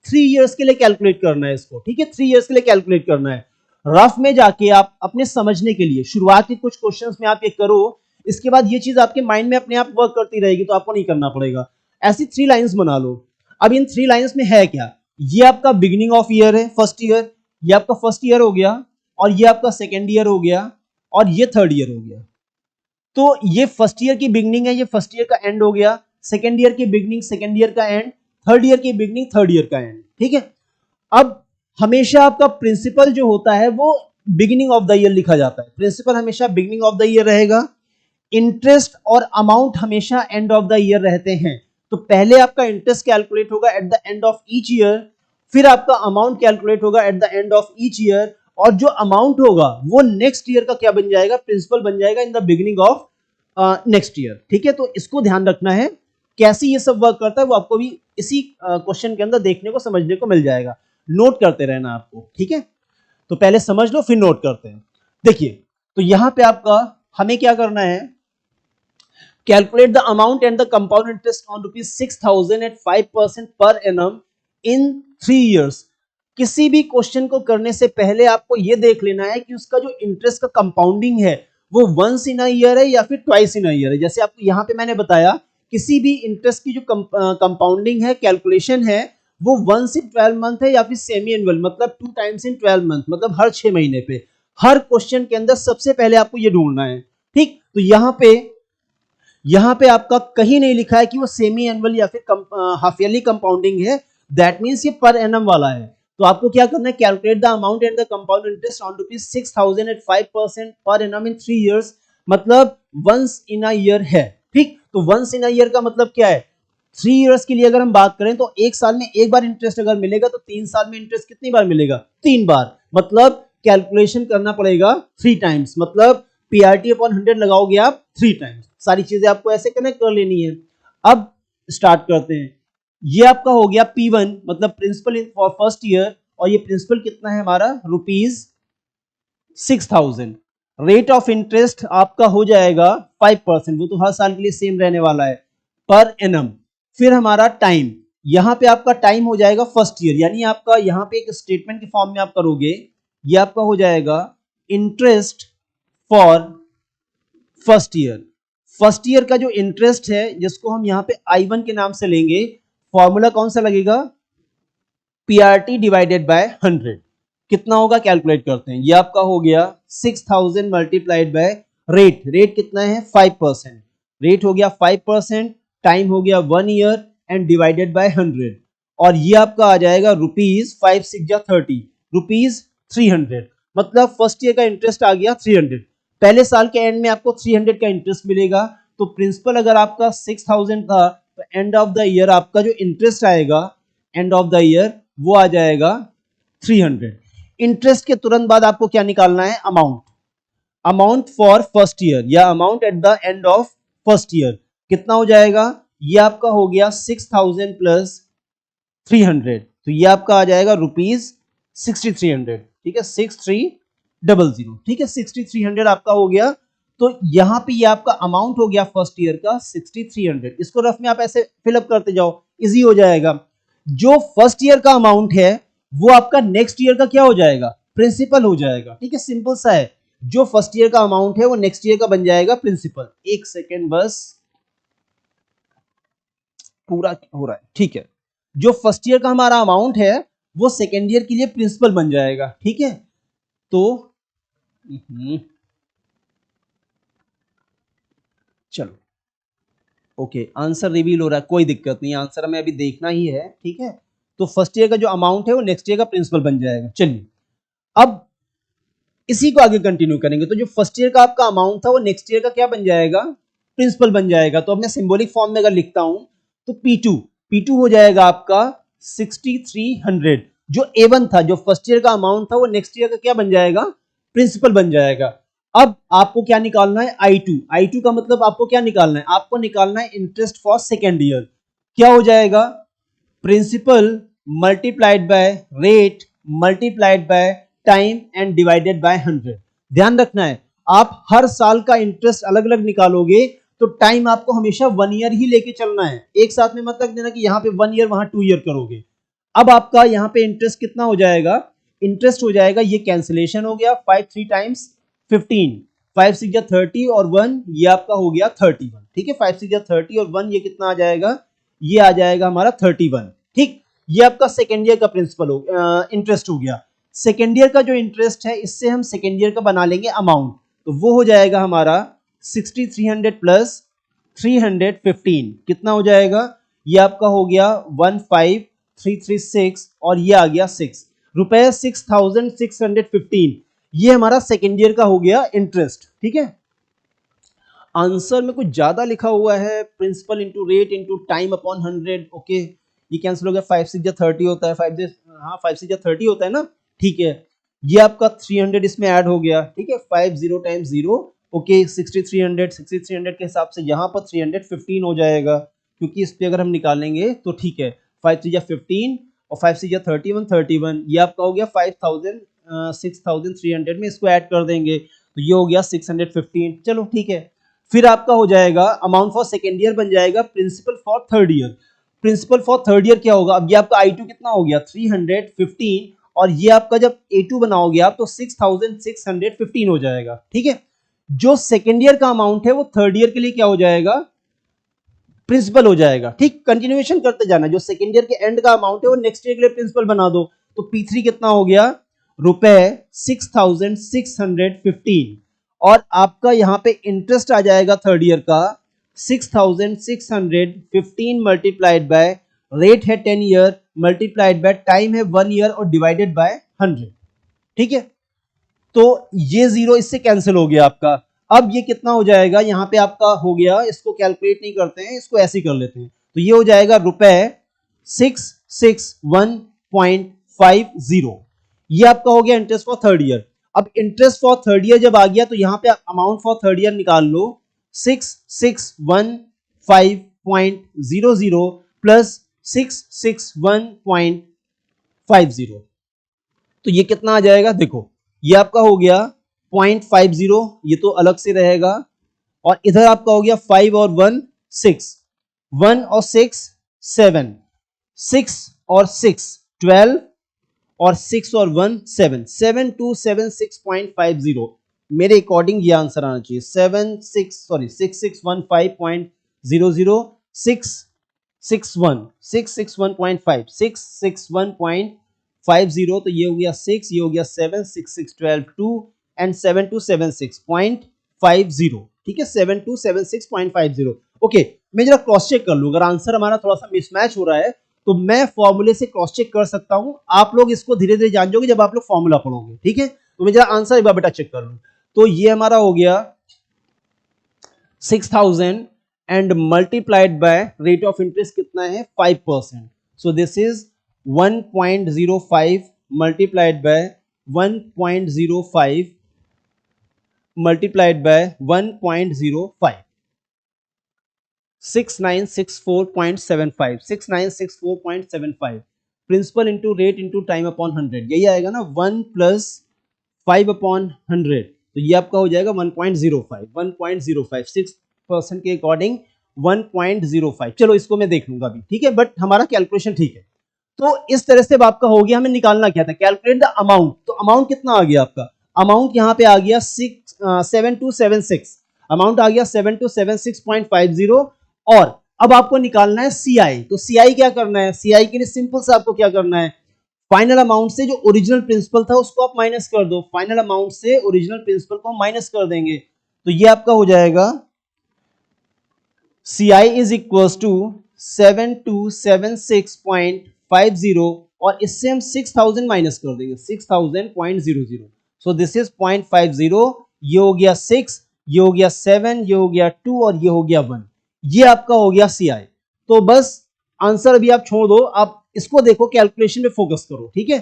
3 इयर्स के लिए कैलकुलेट करना है इसको। ठीक है, 3 इयर्स के लिए कैलकुलेट करना है। रफ में जाके आप अपने समझने के लिए शुरुआत के कुछ क्वेश्चंस में आप ये करो, इसके बाद ये चीज आपके माइंड में अपने आप वर्क करती रहेगी, तो आपको नहीं करना पड़ेगा। ऐसी 3 लाइंस बना लो। अब इन 3 लाइंस में है क्या, ये आपका बिगिनिंग ऑफ ईयर है, फर्स्ट ईयर, ये आपका फर्स्ट ईयर हो गया, और ये आपका सेकेंड ईयर हो गया, और ये थर्ड ईयर हो गया। तो ये फर्स्ट ईयर की बिगनिंग है, ये फर्स्ट ईयर का एंड हो गया, सेकेंड ईयर की बिगनिंग सेकेंड ईयर का एंड, थर्ड ईयर की बिगनिंग थर्ड ईयर का एंड। ठीक है, अब हमेशा आपका प्रिंसिपल जो होता है वो बिगिनिंग ऑफ द ईयर लिखा जाता है, प्रिंसिपल हमेशा बिगिनिंग ऑफ द ईयर रहेगा, इंटरेस्ट और अमाउंट हमेशा एंड ऑफ द ईयर रहते हैं। तो पहले आपका इंटरेस्ट कैलकुलेट होगा eight the end of each year, फिर आपका अमाउंट कैलकुलेट होगा eight the end of each year, और जो अमाउंट होगा वो नेक्स्ट ईयर का क्या बन जाएगा, प्रिंसिपल बन जाएगा in the beginning of next year. ठीक है, तो इसको ध्यान रखना है, कैसे ये सब वर्क करता है वो आपको भी इसी क्वेश्चन के अंदर देखने को समझने को मिल जाएगा। नोट करते रहना आपको, ठीक है, तो पहले समझ लो फिर नोट करते हैं। देखिए, तो यहां पे आपका हमें क्या करना है, calculate the amount and the compound interest on ₹6,000 at 5% per annum in 3 years. किसी भी क्वेश्चन को करने से पहले आपको यह देख लेना है कि उसका जो इंटरेस्ट का कंपाउंडिंग है वो वंस इन अ ईयर है या फिर ट्वाइस इन अ ईयर है। जैसे आपको यहां पे मैंने बताया, किसी भी इंटरेस्ट की जो कंपाउंडिंग है, कैलकुलेशन है, वो वंस इन 12 मंथ है या फिर सेमी एनुअल, मतलब 2 टाइम्स इन 12 मंथ, मतलब हर 6 महीने पे। हर क्वेश्चन के अंदर सबसे पहले आपको ये ढूंढना है। ठीक, तो यहां पे आपका कहीं नहीं लिखा है कि वो सेमी एनुअल या फिर हाफ ईयरली कंपाउंडिंग है, दैट मींस ये पर एनम वाला है। तो आपको क्या करना है, calculate the amount and the compound interest on ₹6,000 at 5% per annum in 3 years, मतलब वंस इन अ ईयर है। ठीक, तो वंस इन अ ईयर का मतलब क्या है, 3 इयर्स के लिए अगर हम बात करें तो एक साल में एक बार इंटरेस्ट अगर मिलेगा तो 3 साल में इंटरेस्ट कितनी बार मिलेगा, 3 बार, मतलब कैलकुलेशन करना पड़ेगा 3 टाइम्स, मतलब पीआरटी अपॉन 100 लगाओगे आप 3 टाइम्स। सारी चीजें आपको ऐसे कनेक्ट कर लेनी है। अब स्टार्ट करते हैं। ये आपका हो गया P1, मतलब principal in for first year, और ये प्रिंसिपल कितना है हमारा, ₹6,000। रेट ऑफ इंटरेस्ट आपका हो जाएगा 5%, वो तो हर साल के लिए सेम रहने वाला है, पर एनम। फिर हमारा टाइम, यहां पे आपका टाइम हो जाएगा फर्स्ट ईयर, यानी आपका यहां पे एक स्टेटमेंट के फॉर्म में आप करोगे, ये आपका हो जाएगा interest for first year. First year का जो इंटरेस्ट है, जिसको हम यहां पे I1 के नाम से लेंगे, फॉर्मूला कौन सा लगेगा, पीआरटी डिवाइडेड बाय 100। कितना होगा, कैलकुलेट करते हैं। ये आपका हो गया 6,000 मल्टीप्लाइड बाय रेट, रेट कितना है 5%, रेट हो गया 5%, टाइम हो गया 1 ईयर, एंड डिवाइडेड बाय 100, और ये आपका आ जाएगा ₹5 6 जा 30, ₹300, मतलब फर्स्ट ईयर का इंटरेस्ट आ गया 300। पहले साल के एंड में आपको 300 का इंटरेस्ट मिलेगा। तो प्रिंसिपल अगर आपका 6,000 था, तो एंड ऑफ द ईयर आपका जो इंटरेस्ट आएगा, एंड ऑफ द ईयर वो आ जाएगा 300। इंटरेस्ट के तुरंत बाद आपको क्या निकालना है, amount, amount for first year या amount at the end of first year कितना हो जाएगा, ये आपका हो गया 6,000 प्लस 300, तो ये आपका आ जाएगा ₹6,300। ठीक है, 6,300, ठीक है, 6,300 आपका हो गया। तो यहां पे ये आपका अमाउंट हो गया फर्स्ट ईयर का 6,300। इसको रफ में आप ऐसे फिलअप करते जाओ, इजी हो जाएगा। जो फर्स्ट ईयर का अमाउंट है वो आपका नेक्स्ट ईयर का क्या हो जाएगा, प्रिंसिपल हो जाएगा। ठीक है, सिंपल सा है, जो फर्स्ट ईयर का अमाउंट है वो नेक्स्ट ईयर का बन जाएगा प्रिंसिपल। एक सेकेंड बस, पूरा हो रहा है, ठीक है। जो फर्स्ट ईयर का हमारा अमाउंट है वो सेकेंड ईयर के लिए प्रिंसिपल बन जाएगा। ठीक है, तो चलो, ओके, आंसर रिवील हो रहा है, कोई दिक्कत नहीं, आंसर हमें अभी देखना ही है। ठीक है, तो फर्स्ट ईयर का जो अमाउंट है वो नेक्स्ट ईयर का प्रिंसिपल बन जाएगा। चलिए, अब इसी को आगे कंटिन्यू करेंगे। तो जो फर्स्ट ईयर का आपका अमाउंट था वो नेक्स्ट ईयर का क्या बन जाएगा, प्रिंसिपल बन जाएगा। तो अब मैं सिंबॉलिक फॉर्म में अगर लिखता हूं तो P2 हो जाएगा आपका 6300। जो A1 था, जो फर्स्ट ईयर का अमाउंट था, वो नेक्स्ट ईयर का क्या बन जाएगा, प्रिंसिपल बन जाएगा। अब आपको क्या निकालना है, I2 का मतलब आपको क्या निकालना है, आपको निकालना है इंटरेस्ट फॉर सेकेंड ईयर। क्या हो जाएगा, principal multiplied by rate multiplied by time and divided by 100। ध्यान रखना है, आप हर साल का इंटरेस्ट अलग अलग निकालोगे तो टाइम आपको हमेशा 1 ईयर ही लेके चलना है, एक साथ में मत रख देना कि यहाँ पे 1 ईयर वहां 2 ईयर करोगे। अब आपका यहाँ पे इंटरेस्ट कितना हो जाएगा, इंटरेस्ट हो जाएगा, ये कैंसिलेशन हो गया, 5 3 टाइम्स 15, 5 6 जा 30 और 1 ये आपका हो गया 31। ठीक है, 5 6 जा 30 और 1 ये कितना आ जाएगा, ये आ जाएगा हमारा 31। ठीक, ये आपका सेकेंड ईयर का प्रिंसिपल हो इंटरेस्ट हो गया। सेकेंड ईयर का जो इंटरेस्ट है, इससे हम सेकेंड ईयर का बना लेंगे अमाउंट, तो वो हो जाएगा हमारा 6300 प्लस 315 कितना हो जाएगा, ये आपका हो गया 15336 और ये आ गया 6 रुपए 6615। ये हमारा सेकेंड ईयर का हो गया इंटरेस्ट। ठीक है, आंसर में कुछ ज्यादा लिखा हुआ है, principal into rate into time upon 100। Okay, ये कैंसिल हो गया, 5 6 जा 30 होता है, 5 6 जा 30 होता है ना। ठीक है, ये आपका 300 इसमें ऐड हो गया। ठीक है, 5 0 टाइम्स 0, ओके 6300 के हिसाब से यहाँ पर 315 हो जाएगा, क्योंकि इस पे अगर हम निकालेंगे तो ठीक है, 5 3 जा 15 और 5 6 जा 31, ये आपका हो गया 5000 6300 में इसको ऐड कर देंगे तो ये हो गया 615। चलो ठीक है, फिर आपका हो जाएगा अमाउंट फॉर सेकेंड ईयर बन जाएगा principal for third year. Principal for third year क्या होगा, अब ये आपका I2 कितना हो गया 315 और ये आपका जब A2 बनाओगे आप तो 6615 हो जाएगा। ठीक है, जो सेकेंड ईयर का अमाउंट है वो थर्ड ईयर के लिए क्या हो जाएगा, प्रिंसिपल हो जाएगा। ठीक, कंटिन्यूएशन करते जाना, जो सेकेंड ईयर के एंड का अमाउंट है वो नेक्स्ट ईयर के लिए प्रिंसिपल बना दो। तो P3 कितना हो गया, रुपए 6615 और आपका यहां पे इंटरेस्ट आ जाएगा थर्ड ईयर का 6615 मल्टीप्लाइड बाय रेट है 10 ईयर मल्टीप्लाइड बाय टाइम है 1 ईयर और डिवाइडेड बाय 100। ठीक है, तो ये जीरो इससे कैंसिल हो गया आपका। अब ये कितना हो जाएगा, यहां पे आपका हो गया, इसको कैलकुलेट नहीं करते हैं, इसको ऐसे ही कर लेते हैं। तो ये हो जाएगा रुपए 661.50। ये आपका हो गया इंटरेस्ट फॉर थर्ड ईयर। अब इंटरेस्ट फॉर थर्ड ईयर जब आ गया तो यहां पे अमाउंट फॉर थर्ड ईयर निकाल लो, 6615.00 प्लस 661.50। तो ये कितना आ जाएगा, देखो ये आपका हो गया 0.50, ये तो अलग से रहेगा, और इधर आपका हो गया 5 और 1 6, 1 और 6 7, 6 और 6 12 और 6 और 1 7, 7276.50। मेरे अकॉर्डिंग ये आंसर आना चाहिए 6615.00 661.5 661.50। तो ये हो गया 6, ये हो गया 7, 6 6 12 2 एंड 7276.50। ठीक है, 7276.50। ओके, मैं जरा क्रॉस चेक कर लूं, अगर आंसर हमारा थोड़ा सा मिसमैच हो रहा है तो मैं फॉर्मूले से क्रॉस चेक कर सकता हूं। आप लोग इसको धीरे धीरे जान जाओगे जब आप लोग फॉर्मूला पढ़ोगे। ठीक है, तो मैं जरा आंसर एक बार बेटा चेक कर लूं। तो ये हमारा हो गया 6000 and multiplied by rate of interest कितना है 5%। So this is 1.05 multiplied by 1.05 multiplied by 1.05, 6964.75, 6964.75 principal into rate into time upon 100, यही आएगा ना, 1 प्लस 5 अपॉन 100, तो ये आपका हो जाएगा 1.05, 1.05 6% के अकॉर्डिंग 1.05। चलो इसको मैं देख लूंगा अभी। ठीक है, बट हमारा कैलकुलेशन ठीक है। तो इस तरह से आपका हो गया, हमें निकालना क्या था, कैलकुलेट द अमाउंट। तो अमाउंट कितना आ गया आपका, अमाउंट यहाँ पे आ गया 7276, अमाउंट आ गया 7276.50। और अब आपको निकालना है सीआई। तो सीआई क्या करना है, सीआई के लिए सिंपल सा आपको क्या करना है, फाइनल अमाउंट से जो ओरिजिनल प्रिंसिपल था उसको आप माइनस कर दो, फाइनल अमाउंट से ओरिजिनल प्रिंसिपल को माइनस कर देंगे, तो ये आपका हो जाएगा CI इज इक्वल टू 7276.50 और इससे हम 6000 माइनस कर देंगे 6000.00। सो दिस इज 0.50, ये हो गया 6, ये हो गया 7, ये हो गया 2 और ये हो गया 1। ये आपका हो गया CI। तो बस आंसर अभी आप छोड़ दो, आप इसको देखो, कैलकुलेशन पे फोकस करो, ठीक है।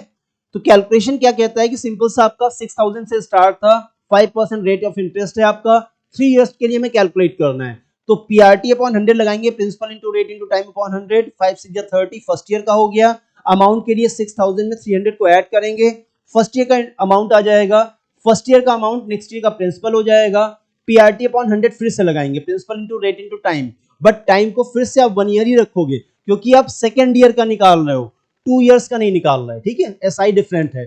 तो कैलकुलेशन क्या कहता है कि सिंपल सा आपका 6000 से स्टार्ट था, 5% रेट ऑफ इंटरेस्ट है आपका, 3 इयर्स के लिए हमें कैलकुलेट करना है। तो PRT अपॉन 100 लगाएंगे, principal into rate into time upon 100, 5 6 जा 30, फर्स्ट ईयर का हो गया। अमाउंट के लिए 6000 में 300 को ऐड करेंगे, फर्स्ट ईयर का अमाउंट आ जाएगा, फर्स्ट ईयर का अमाउंट नेक्स्ट ईयर का प्रिंसिपल हो जाएगा। PRT अपॉन 100 फिर से लगाएंगे, principal into rate into time, but time को फिर से आप 1 ईयर ही रखोगे क्योंकि आप सेकेंड ईयर का निकाल रहे हो, 2 इयर्स का नहीं निकाल रहे, ठीक है, SI डिफरेंट है।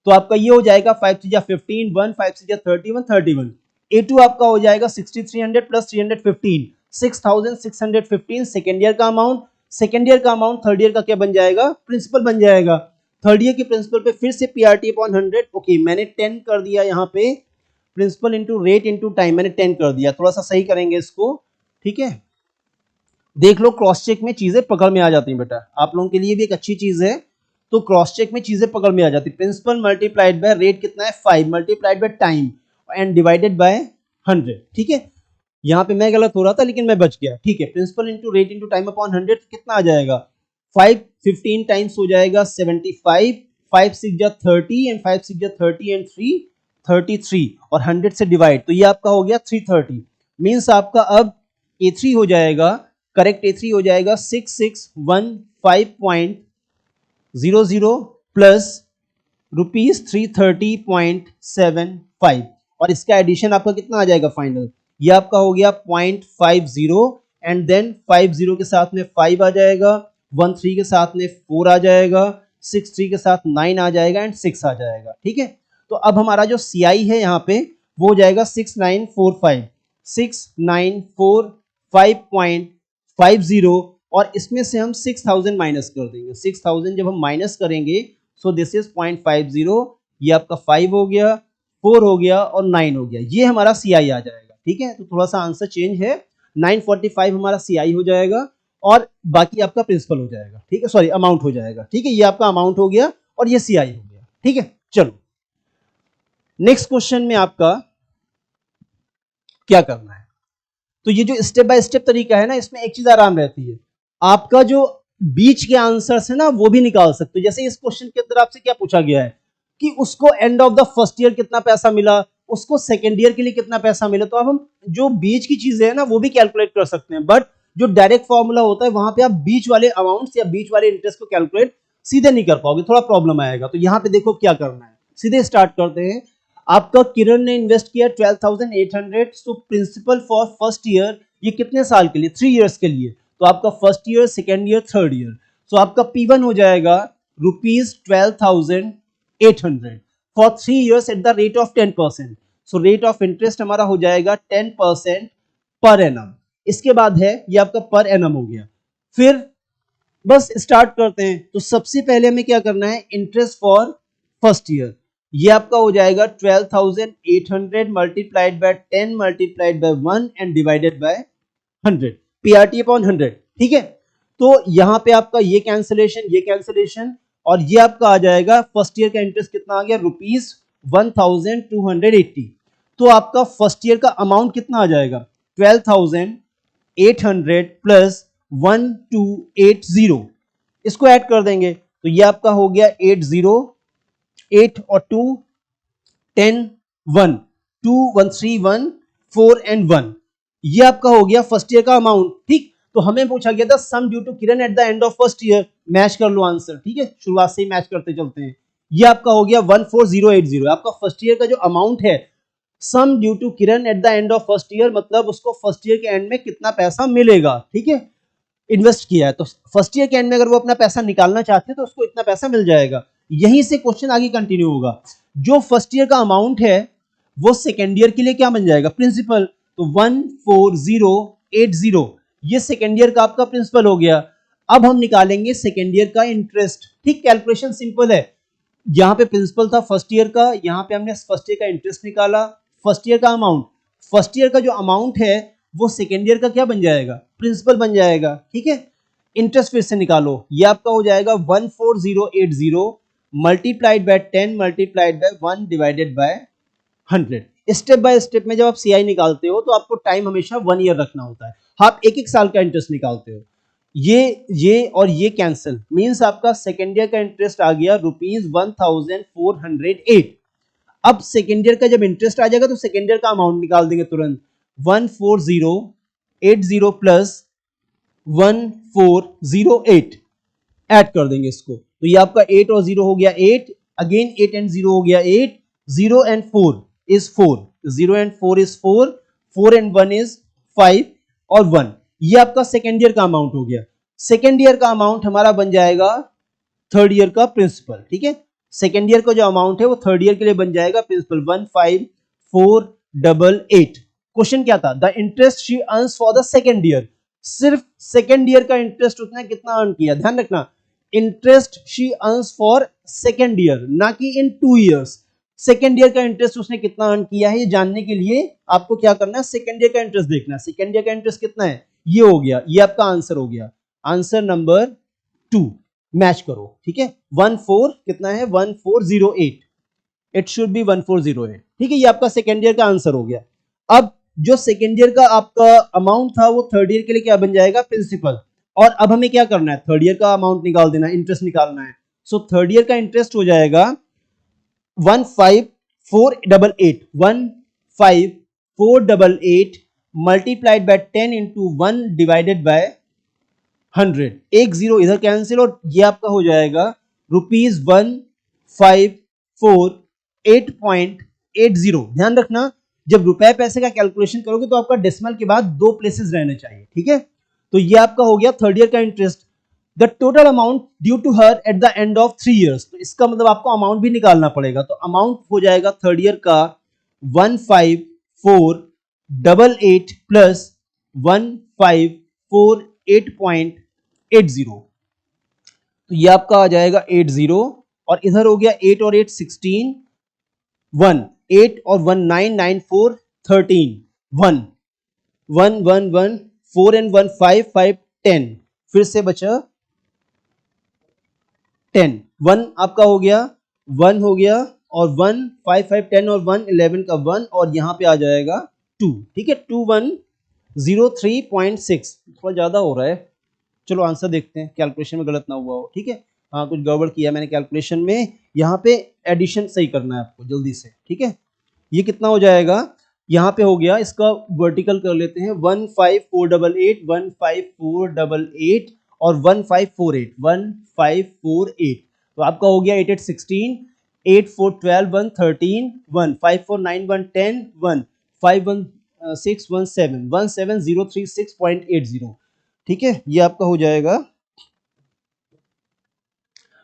तो आपका ये हो जाएगा 5 6 जा 15, 1 5 6 जा 31, 31। A2 आपका हो जाएगा 6300 प्लस 315, 6615 सेकेंड ईयर का अमाउंट। सेकेंड ईयर का अमाउंट थर्ड ईयर का क्या बन जाएगा, प्रिंसिपल बन जाएगा। थर्ड ईयर के प्रिंसिपल पे फिर से PRT अपॉन 100, ओके मैंने 10 कर दिया यहाँ पे, principal into rate into time मैंने 10 कर दिया, थोड़ा सा सही करेंगे इसको, ठीक है। देख लो क्रॉस चेक में चीजें पकड़ में आ जाती हैं बेटा, आप लोगों के लिए भी एक अच्छी चीज है। तो क्रॉस चेक में चीजें पकड़ में आ जाती है। प्रिंसिपल मल्टीप्लाइड बाय रेट कितना है 5, multiplied by time and divided by 100, ठीक है। यहाँ पे मैं गलत हो रहा था लेकिन मैं बच गया, ठीक है। Principal into rate into time upon 100 कितना आ जाएगा, 5 15 टाइम्स हो जाएगा 75, 5 6 जा 30 एंड 5 6 जा 30 एंड 3 33 और 100 से डिवाइड, तो ये आपका हो गया 330। मींस आपका अब A3 हो जाएगा, करेक्ट A3 हो जाएगा 6615.00 प्लस ₹330.75 और इसका एडिशन आपका कितना आ जाएगा फाइनल, ये आपका हो गया 0.50 एंड देन 50 के साथ में 5 आ जाएगा, 13 के साथ में 4 आ जाएगा, 63 के साथ 9 आ जाएगा एंड 6 आ जाएगा, ठीक है। तो अब हमारा जो CI है यहाँ पे वो हो जाएगा 6945.50 और इसमें से हम 6000 माइनस कर देंगे। 6000 जब हम माइनस करेंगे सो दिस इज 0.50, ये आपका 5 हो गया, 4 हो गया और 9 हो गया, ये हमारा CI आ जाएगा, ठीक है। तो थोड़ा सा आंसर चेंज है, 945 हमारा CI हो जाएगा और बाकी आपका प्रिंसिपल हो जाएगा, ठीक है, सॉरी अमाउंट हो जाएगा, ठीक है। ये आपका अमाउंट हो गया और ये CI हो गया, ठीक है। चलो नेक्स्ट क्वेश्चन में आपका क्या करना है, तो ये जो स्टेप बाय स्टेप तरीका है ना, इसमें एक चीज आराम रहती है, आपका जो बीच के आंसर्स है ना वो भी निकाल सकते हो। जैसे इस क्वेश्चन के अंदर आपसे क्या पूछा गया है कि उसको end of the first year कितना पैसा मिला, उसको सेकेंड ईयर के लिए कितना पैसा मिला, तो अब हम जो बीच की चीजें है ना वो भी कैलकुलेट कर सकते हैं, बट जो डायरेक्ट फॉर्मूला होता है वहां पे आप बीच वाले अमाउंट या बीच वाले इंटरेस्ट को कैलकुलेट सीधे नहीं कर पाओगे, थोड़ा प्रॉब्लम आएगा। तो यहाँ पे देखो क्या करना है, सीधे स्टार्ट करते हैं। आपका किरण ने इन्वेस्ट किया 12,800, so principal for first year, ये कितने साल के लिए, 3 इयर्स के लिए, तो आपका first year, second year, third year, so आपका P1 हो जाएगा ₹12,800 for 3 years at the rate of 10%, so rate of interest हमारा हो जाएगा 10% पर एनम। इसके बाद है ये आपका पर एनम हो गया। फिर बस स्टार्ट करते हैं, तो सबसे पहले हमें क्या करना है, इंटरेस्ट फॉर फर्स्ट ईयर, ये आपका हो जाएगा 12,800 multiplied by 10 multiplied by 1 and divided by 100, PRT upon 100, ठीक है। तो यहाँ पे आपका ये कैंसिलेशन और ये आपका आ जाएगा, फर्स्ट ईयर का इंटरेस्ट कितना आ गया, ₹1280। तो आपका फर्स्ट ईयर का अमाउंट कितना आ जाएगा, 12,800 प्लस 1280, इसको ऐड कर देंगे तो ये आपका हो गया 80, 8 और 2 10 1 2 1 3 1 4 एंड 1, ये आपका हो गया फर्स्ट ईयर का अमाउंट, ठीक। तो हमें पूछा गया था sum due to Kiran at the end of first year, match कर लो आंसर, ठीक है, शुरुआत से ही मैच करते चलते हैं। ये आपका हो गया 14080, आपका फर्स्ट ईयर का जो अमाउंट है sum due to Kiran at the end of first year, मतलब उसको फर्स्ट ईयर के एंड में कितना पैसा मिलेगा, ठीक है, इन्वेस्ट किया है तो फर्स्ट ईयर के एंड में अगर वो अपना पैसा निकालना चाहते हैं तो उसको इतना पैसा मिल जाएगा। यहीं से क्वेश्चन आगे कंटिन्यू होगा, जो फर्स्ट ईयर का अमाउंट है वो सेकेंड ईयर के लिए क्या बन जाएगा, प्रिंसिपल, तो 14080 ये सेकेंड ईयर का आपका प्रिंसिपल हो गया। अब हम निकालेंगे सेकेंड ईयर का इंटरेस्ट, ठीक, कैलकुलेशन सिंपल है, यहाँ पे प्रिंसिपल था फर्स्ट ईयर का, यहाँ पे हमने फर्स्ट ईयर का इंटरेस्ट निकाला, फर्स्ट ईयर का अमाउंट, फर्स्ट ईयर का जो अमाउंट है वो सेकेंड ईयर का क्या बन जाएगा, प्रिंसिपल बन जाएगा, ठीक है। इंटरेस्ट फिर से निकालो, ये आपका हो जाएगा 14080 multiplied by 10 multiplied by 1 divided by 100, step by step में जब आप सीआई निकालते हो तो आपको टाइम हमेशा 1 ईयर रखना होता है। आप एक एक साल का इंटरेस्ट निकालते हो। ये और ये कैंसिल मींस आपका सेकेंड ईयर का इंटरेस्ट आ गया ₹1408। अब सेकेंड ईयर का जब इंटरेस्ट आ जाएगा तो सेकेंड ईयर का अमाउंट निकाल देंगे तुरंत। 14080 प्लस 1408 ऐड कर देंगे इसको, तो ये आपका 8 और 0 हो गया 8, अगेन 8 एंड 0 हो गया 8, 0 and 4 is 4, 0 and 4 is 4, 4 and 1 is 5 और 1। ये आपका सेकेंड ईयर का अमाउंट हो गया। सेकेंड ईयर का अमाउंट हमारा बन जाएगा थर्ड ईयर का प्रिंसिपल, ठीक है। सेकेंड ईयर का जो अमाउंट है वो थर्ड ईयर के लिए बन जाएगा प्रिंसिपल 15488। क्वेश्चन क्या था? The interest she earns for the second year. सिर्फ सेकेंड ईयर का इंटरेस्ट उसने कितना अर्न किया, ध्यान रखना, interest she earns for second year, ना कि इन 2 इयर्स। सेकेंड ईयर का इंटरेस्ट उसने कितना अर्न किया है ये जानने के लिए आपको क्या करना है, सेकेंड ईयर का इंटरेस्ट देखना है। सेकेंड ईयर का इंटरेस्ट कितना है, ये हो गया, ये आपका आंसर हो गया, आंसर नंबर 2 मैच करो, ठीक है। 14 कितना है, 1408, इट शुड बी 1408, ठीक है। ये आपका सेकेंड ईयर का आंसर हो गया। अब जो सेकेंड ईयर का आपका अमाउंट था वो थर्ड ईयर के लिए क्या बन जाएगा, प्रिंसिपल। और अब हमें क्या करना है, थर्ड ईयर का अमाउंट निकाल देना है, इंटरेस्ट निकालना है। सो थर्ड ईयर का इंटरेस्ट हो जाएगा 15488, 15488 multiplied by 10 into 1 divided by 100, एक जीरो इधर कैंसिल और ये आपका हो जाएगा ₹154.8.80। ध्यान रखना, जब रुपए पैसे का कैलकुलेशन करोगे तो आपका डेसिमल के बाद 2 प्लेसेस रहने चाहिए, ठीक है। तो ये आपका हो गया थर्ड ईयर का interest. The total amount due to her at the end of 3 years, तो इसका मतलब आपको अमाउंट भी निकालना पड़ेगा। तो अमाउंट हो जाएगा थर्ड ईयर का 15488 प्लस 154.8.80, तो ये आपका आ जाएगा 80 और इधर हो गया 8 और 8 16, 1 8 और 1 9 9 4 13, 1 1 1 1 4 एंड 1 5 5 10, फिर से बचा 10, 1 आपका हो गया, 1 हो गया और 1 5 5 10 और 1 11 का 1 और यहाँ पे आ जाएगा 2, ठीक है। 2103.6, थोड़ा ज्यादा हो रहा है, चलो आंसर देखते हैं, कैलकुलेशन में गलत ना हुआ हो, ठीक है। हाँ कुछ गड़बड़ किया मैंने कैलकुलेशन में, यहाँ पे एडिशन सही करना है आपको जल्दी से, ठीक है। ये कितना हो जाएगा, यहाँ पे हो गया, इसका वर्टिकल कर लेते हैं, 15488 15488 और 1548 1548, तो आपका हो गया 8 8 16 8 4 12 1 13 1 5 4 9 1 10 1 5 1 6 1 7 17036.80, ठीक है। ये आपका हो जाएगा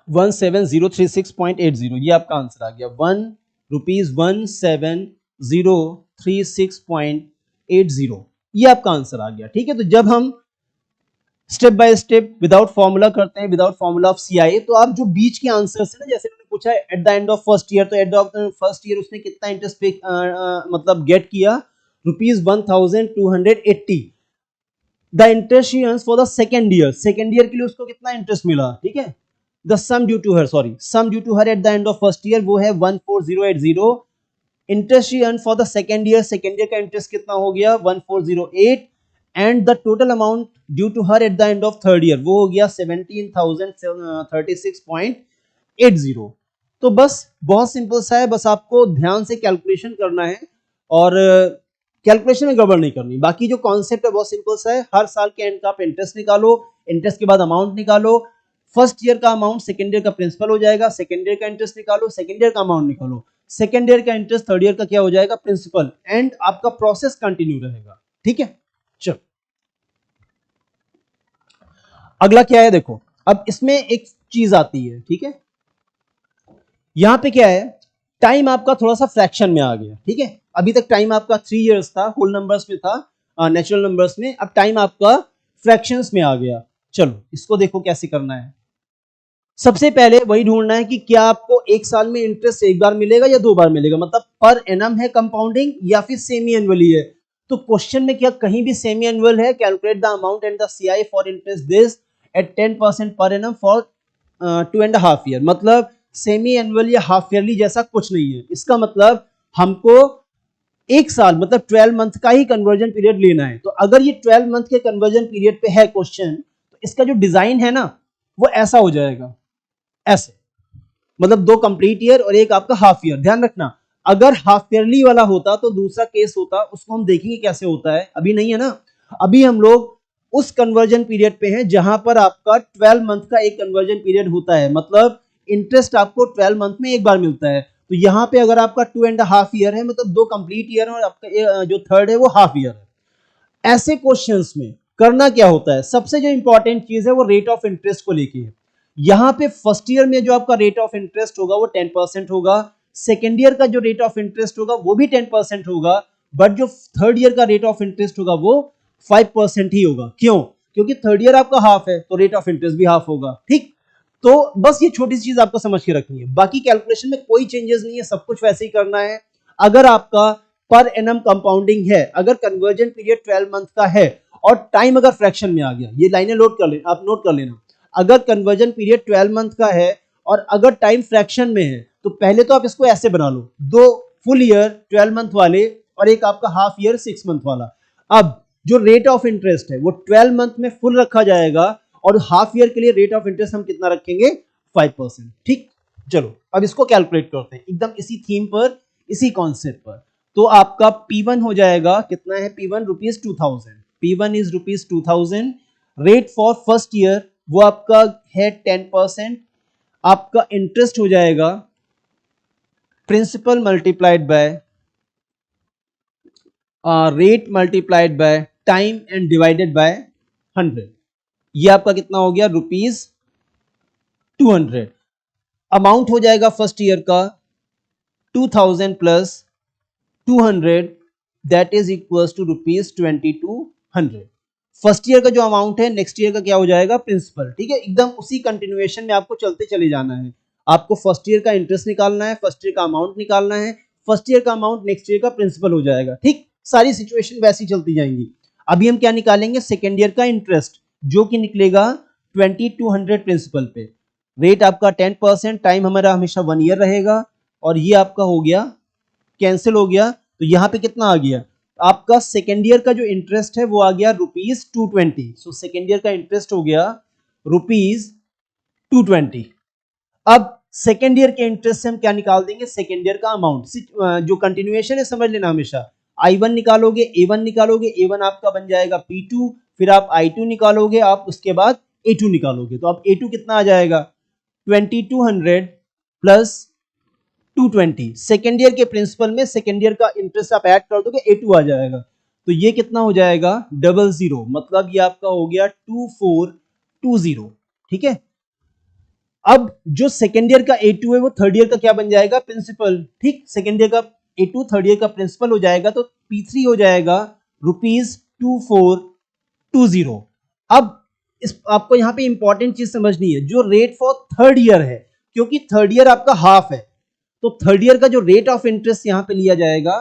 17036.80, ये आपका आंसर आ गया, ₹1,17,036.80, ये आपका आंसर आ गया, ठीक है। तो जब हम step by step without formula करते हैं, विदाउट फॉर्मूला ऑफ सीआई, तो आप जो बीच के आंसर्स है ना, जैसे मैंने पूछा है at the end of first year, तो at the of first year उसने कितना इंटरेस्ट पे मतलब गेट किया, ₹1280। The interest she earns for the second year, second year के लिए उसको कितना इंटरेस्ट मिला, ठीक है। The sum due to her, sorry, sum due to her at the end of first year वो है 14080। Interest she earn for the second year का इंटरेस्ट कितना हो गया 1408, and the total amount due to her at the end of third year वो हो गया 17,036.80। तो बस बहुत सिंपल सा है, बस आपको ध्यान से कैलकुलेशन करना है और कैलकुलेशन में गड़बड़ नहीं करनी। बाकी जो कॉन्सेप्ट है बहुत सिंपल सा है, हर साल के एंड का आप इंटरेस्ट निकालो, इंटरेस्ट के बाद अमाउंट निकालो, फर्स्ट ईयर का अमाउंट सेकेंड ईयर का प्रिंसिपल हो जाएगा, सेकेंड ईयर का इंटरेस्ट निकालो, सेकेंड ईयर का अमाउंट निकालो, सेकेंड ईयर का इंटरेस्ट थर्ड ईयर का क्या हो जाएगा, प्रिंसिपल, एंड आपका प्रोसेस कंटिन्यू रहेगा, ठीक है। चलो अगला क्या है, देखो अब इसमें एक चीज आती है, ठीक है। यहां पे क्या है, टाइम आपका थोड़ा सा फ्रैक्शन में आ गया, ठीक है। अभी तक टाइम आपका 3 इयर्स था, होल नंबर्स में था, नेचुरल नंबर्स में, अब टाइम आपका फ्रैक्शंस में आ गया। चलो इसको देखो कैसे करना है। सबसे पहले वही ढूंढना है कि क्या आपको एक साल में इंटरेस्ट एक बार मिलेगा या 2 बार मिलेगा, मतलब पर एनम है कंपाउंडिंग या फिर सेमी एनुअली है। तो क्वेश्चन में क्या कहीं भी सेमी एनुअल है, calculate the amount and the CI for interest this eight 10% per annum for 2.5 year, मतलब सेमी एनुअल या हाफ ईयरली जैसा कुछ नहीं है। इसका मतलब हमको एक साल मतलब 12 मंथ का ही कन्वर्जन पीरियड लेना है। तो अगर ये 12 मंथ के कन्वर्जन पीरियड पे है क्वेश्चन, तो इसका जो डिजाइन है ना वो ऐसा हो जाएगा, ऐसे, मतलब 2 कंप्लीट ईयर और एक आपका हाफ ईयर। ध्यान रखना, अगर हाफ ईयरली वाला होता तो दूसरा केस होता, उसको हम देखेंगे कैसे होता है, अभी नहीं है ना। अभी हम लोग उस कन्वर्जन पीरियड पे हैं जहां पर आपका 12 मंथ का एक कन्वर्जन पीरियड होता है, मतलब इंटरेस्ट आपको 12 मंथ में एक बार मिलता है। तो यहाँ पे अगर आपका 2.5 ईयर है, मतलब 2 कंप्लीट ईयर और आपका जो थर्ड है वो हाफ ईयर है। ऐसे क्वेश्चंस में करना क्या होता है, सबसे जो इंपॉर्टेंट चीज है वो रेट ऑफ इंटरेस्ट को लेके है। यहाँ पे फर्स्ट ईयर में जो आपका रेट ऑफ इंटरेस्ट होगा वो 10% होगा, सेकेंड ईयर का जो रेट ऑफ इंटरेस्ट होगा वो भी 10% होगा, बट जो थर्ड ईयर का रेट ऑफ इंटरेस्ट होगा वो 5% ही होगा। क्यों? क्योंकि थर्ड ईयर आपका हाफ है तो रेट ऑफ इंटरेस्ट भी हाफ होगा। ठीक, तो बस ये छोटी सी चीज आपको समझ के रखनी है, बाकी कैलकुलेशन में कोई चेंजेस नहीं है, सब कुछ वैसे ही करना है। अगर आपका पर एनम कंपाउंडिंग है, अगर कन्वर्जन पीरियड 12 मंथ का है और टाइम अगर फ्रैक्शन में आ गया, ये लाइनें नोट कर लेना, आप नोट कर लेना, अगर कन्वर्जन पीरियड 12 मंथ का है और अगर टाइम फ्रैक्शन में है, तो पहले तो आप इसको ऐसे बना लो, 2 फुल ईयर 12 मंथ वाले और एक आपका हाफ ईयर 6 मंथ वाला। अब जो रेट ऑफ इंटरेस्ट है वो 12 मंथ में फुल रखा जाएगा और हाफ ईयर के लिए रेट ऑफ इंटरेस्ट हम कितना रखेंगे, 5%। ठीक, चलो अब इसको कैलकुलेट करते हैं एकदम इसी थीम पर, इसी कॉन्सेप्ट पर। तो आपका P1 हो जाएगा, कितना है P1, rupees 2000, P1 is rupees 2000। Rate for first year वो आपका है 10%। आपका इंटरेस्ट हो जाएगा principal multiplied by rate multiplied by time and divided by 100। ये आपका कितना हो गया, रुपीज 200। अमाउंट हो जाएगा फर्स्ट ईयर का 2000 plus 200, that is equals to rupees 2200। First year का जो अमाउंट है, नेक्स्ट ईयर का क्या हो जाएगा, प्रिंसिपल। ठीक है, एकदम उसी कंटिन्यूएशन में आपको चलते चले जाना है। आपको फर्स्ट ईयर का इंटरेस्ट निकालना है, फर्स्ट ईयर का अमाउंट निकालना है, फर्स्ट ईयर का अमाउंट नेक्स्ट ईयर का प्रिंसिपल हो जाएगा। ठीक, सारी सिचुएशन वैसी चलती जाएंगी। अभी हम क्या निकालेंगे, सेकेंड ईयर का इंटरेस्ट, जो कि निकलेगा 2200 प्रिंसिपल पे। रेट आपका 10%, टाइम हमारा हमेशा 1 ईयर रहेगा और ये आपका हो गया, कैंसिल हो गया। तो यहाँ पे कितना आ गया, आपका सेकेंड ईयर का जो इंटरेस्ट है वो आ गया रुपीज 220। सो सेकेंड ईयर का इंटरेस्ट हो गया रुपीज 220। अब सेकेंड ईयर के इंटरेस्ट से हम क्या निकाल देंगे, सेकेंड ईयर का अमाउंट। जो कंटिन्यूएशन है समझ लेना, हमेशा I1 निकालोगे, A1 निकालोगे, A1 आपका बन जाएगा P2, फिर आप I2 निकालोगे, आप उसके बाद A2 निकालोगे। तो अब A2 कितना आ जाएगा, 2200 प्लस 220। सेकेंड ईयर के प्रिंसिपल में सेकेंड ईयर का इंटरेस्ट आप ऐड कर दोगे, A2 आ जाएगा। तो ये कितना हो जाएगा, 00, मतलब ये आपका हो गया 2420। ठीक है, अब जो सेकेंड ईयर का A2 है वो थर्ड ईयर का क्या बन जाएगा, प्रिंसिपल। ठीक, सेकेंड ईयर का A2 थर्ड ईयर का प्रिंसिपल हो जाएगा, तो P3 हो जाएगा रुपीज 2420। अब आपको यहाँ पे इंपॉर्टेंट चीज समझनी है, जो रेट फॉर थर्ड ईयर है, क्योंकि थर्ड ईयर आपका हाफ है, तो थर्ड ईयर का जो रेट ऑफ इंटरेस्ट यहाँ पे लिया जाएगा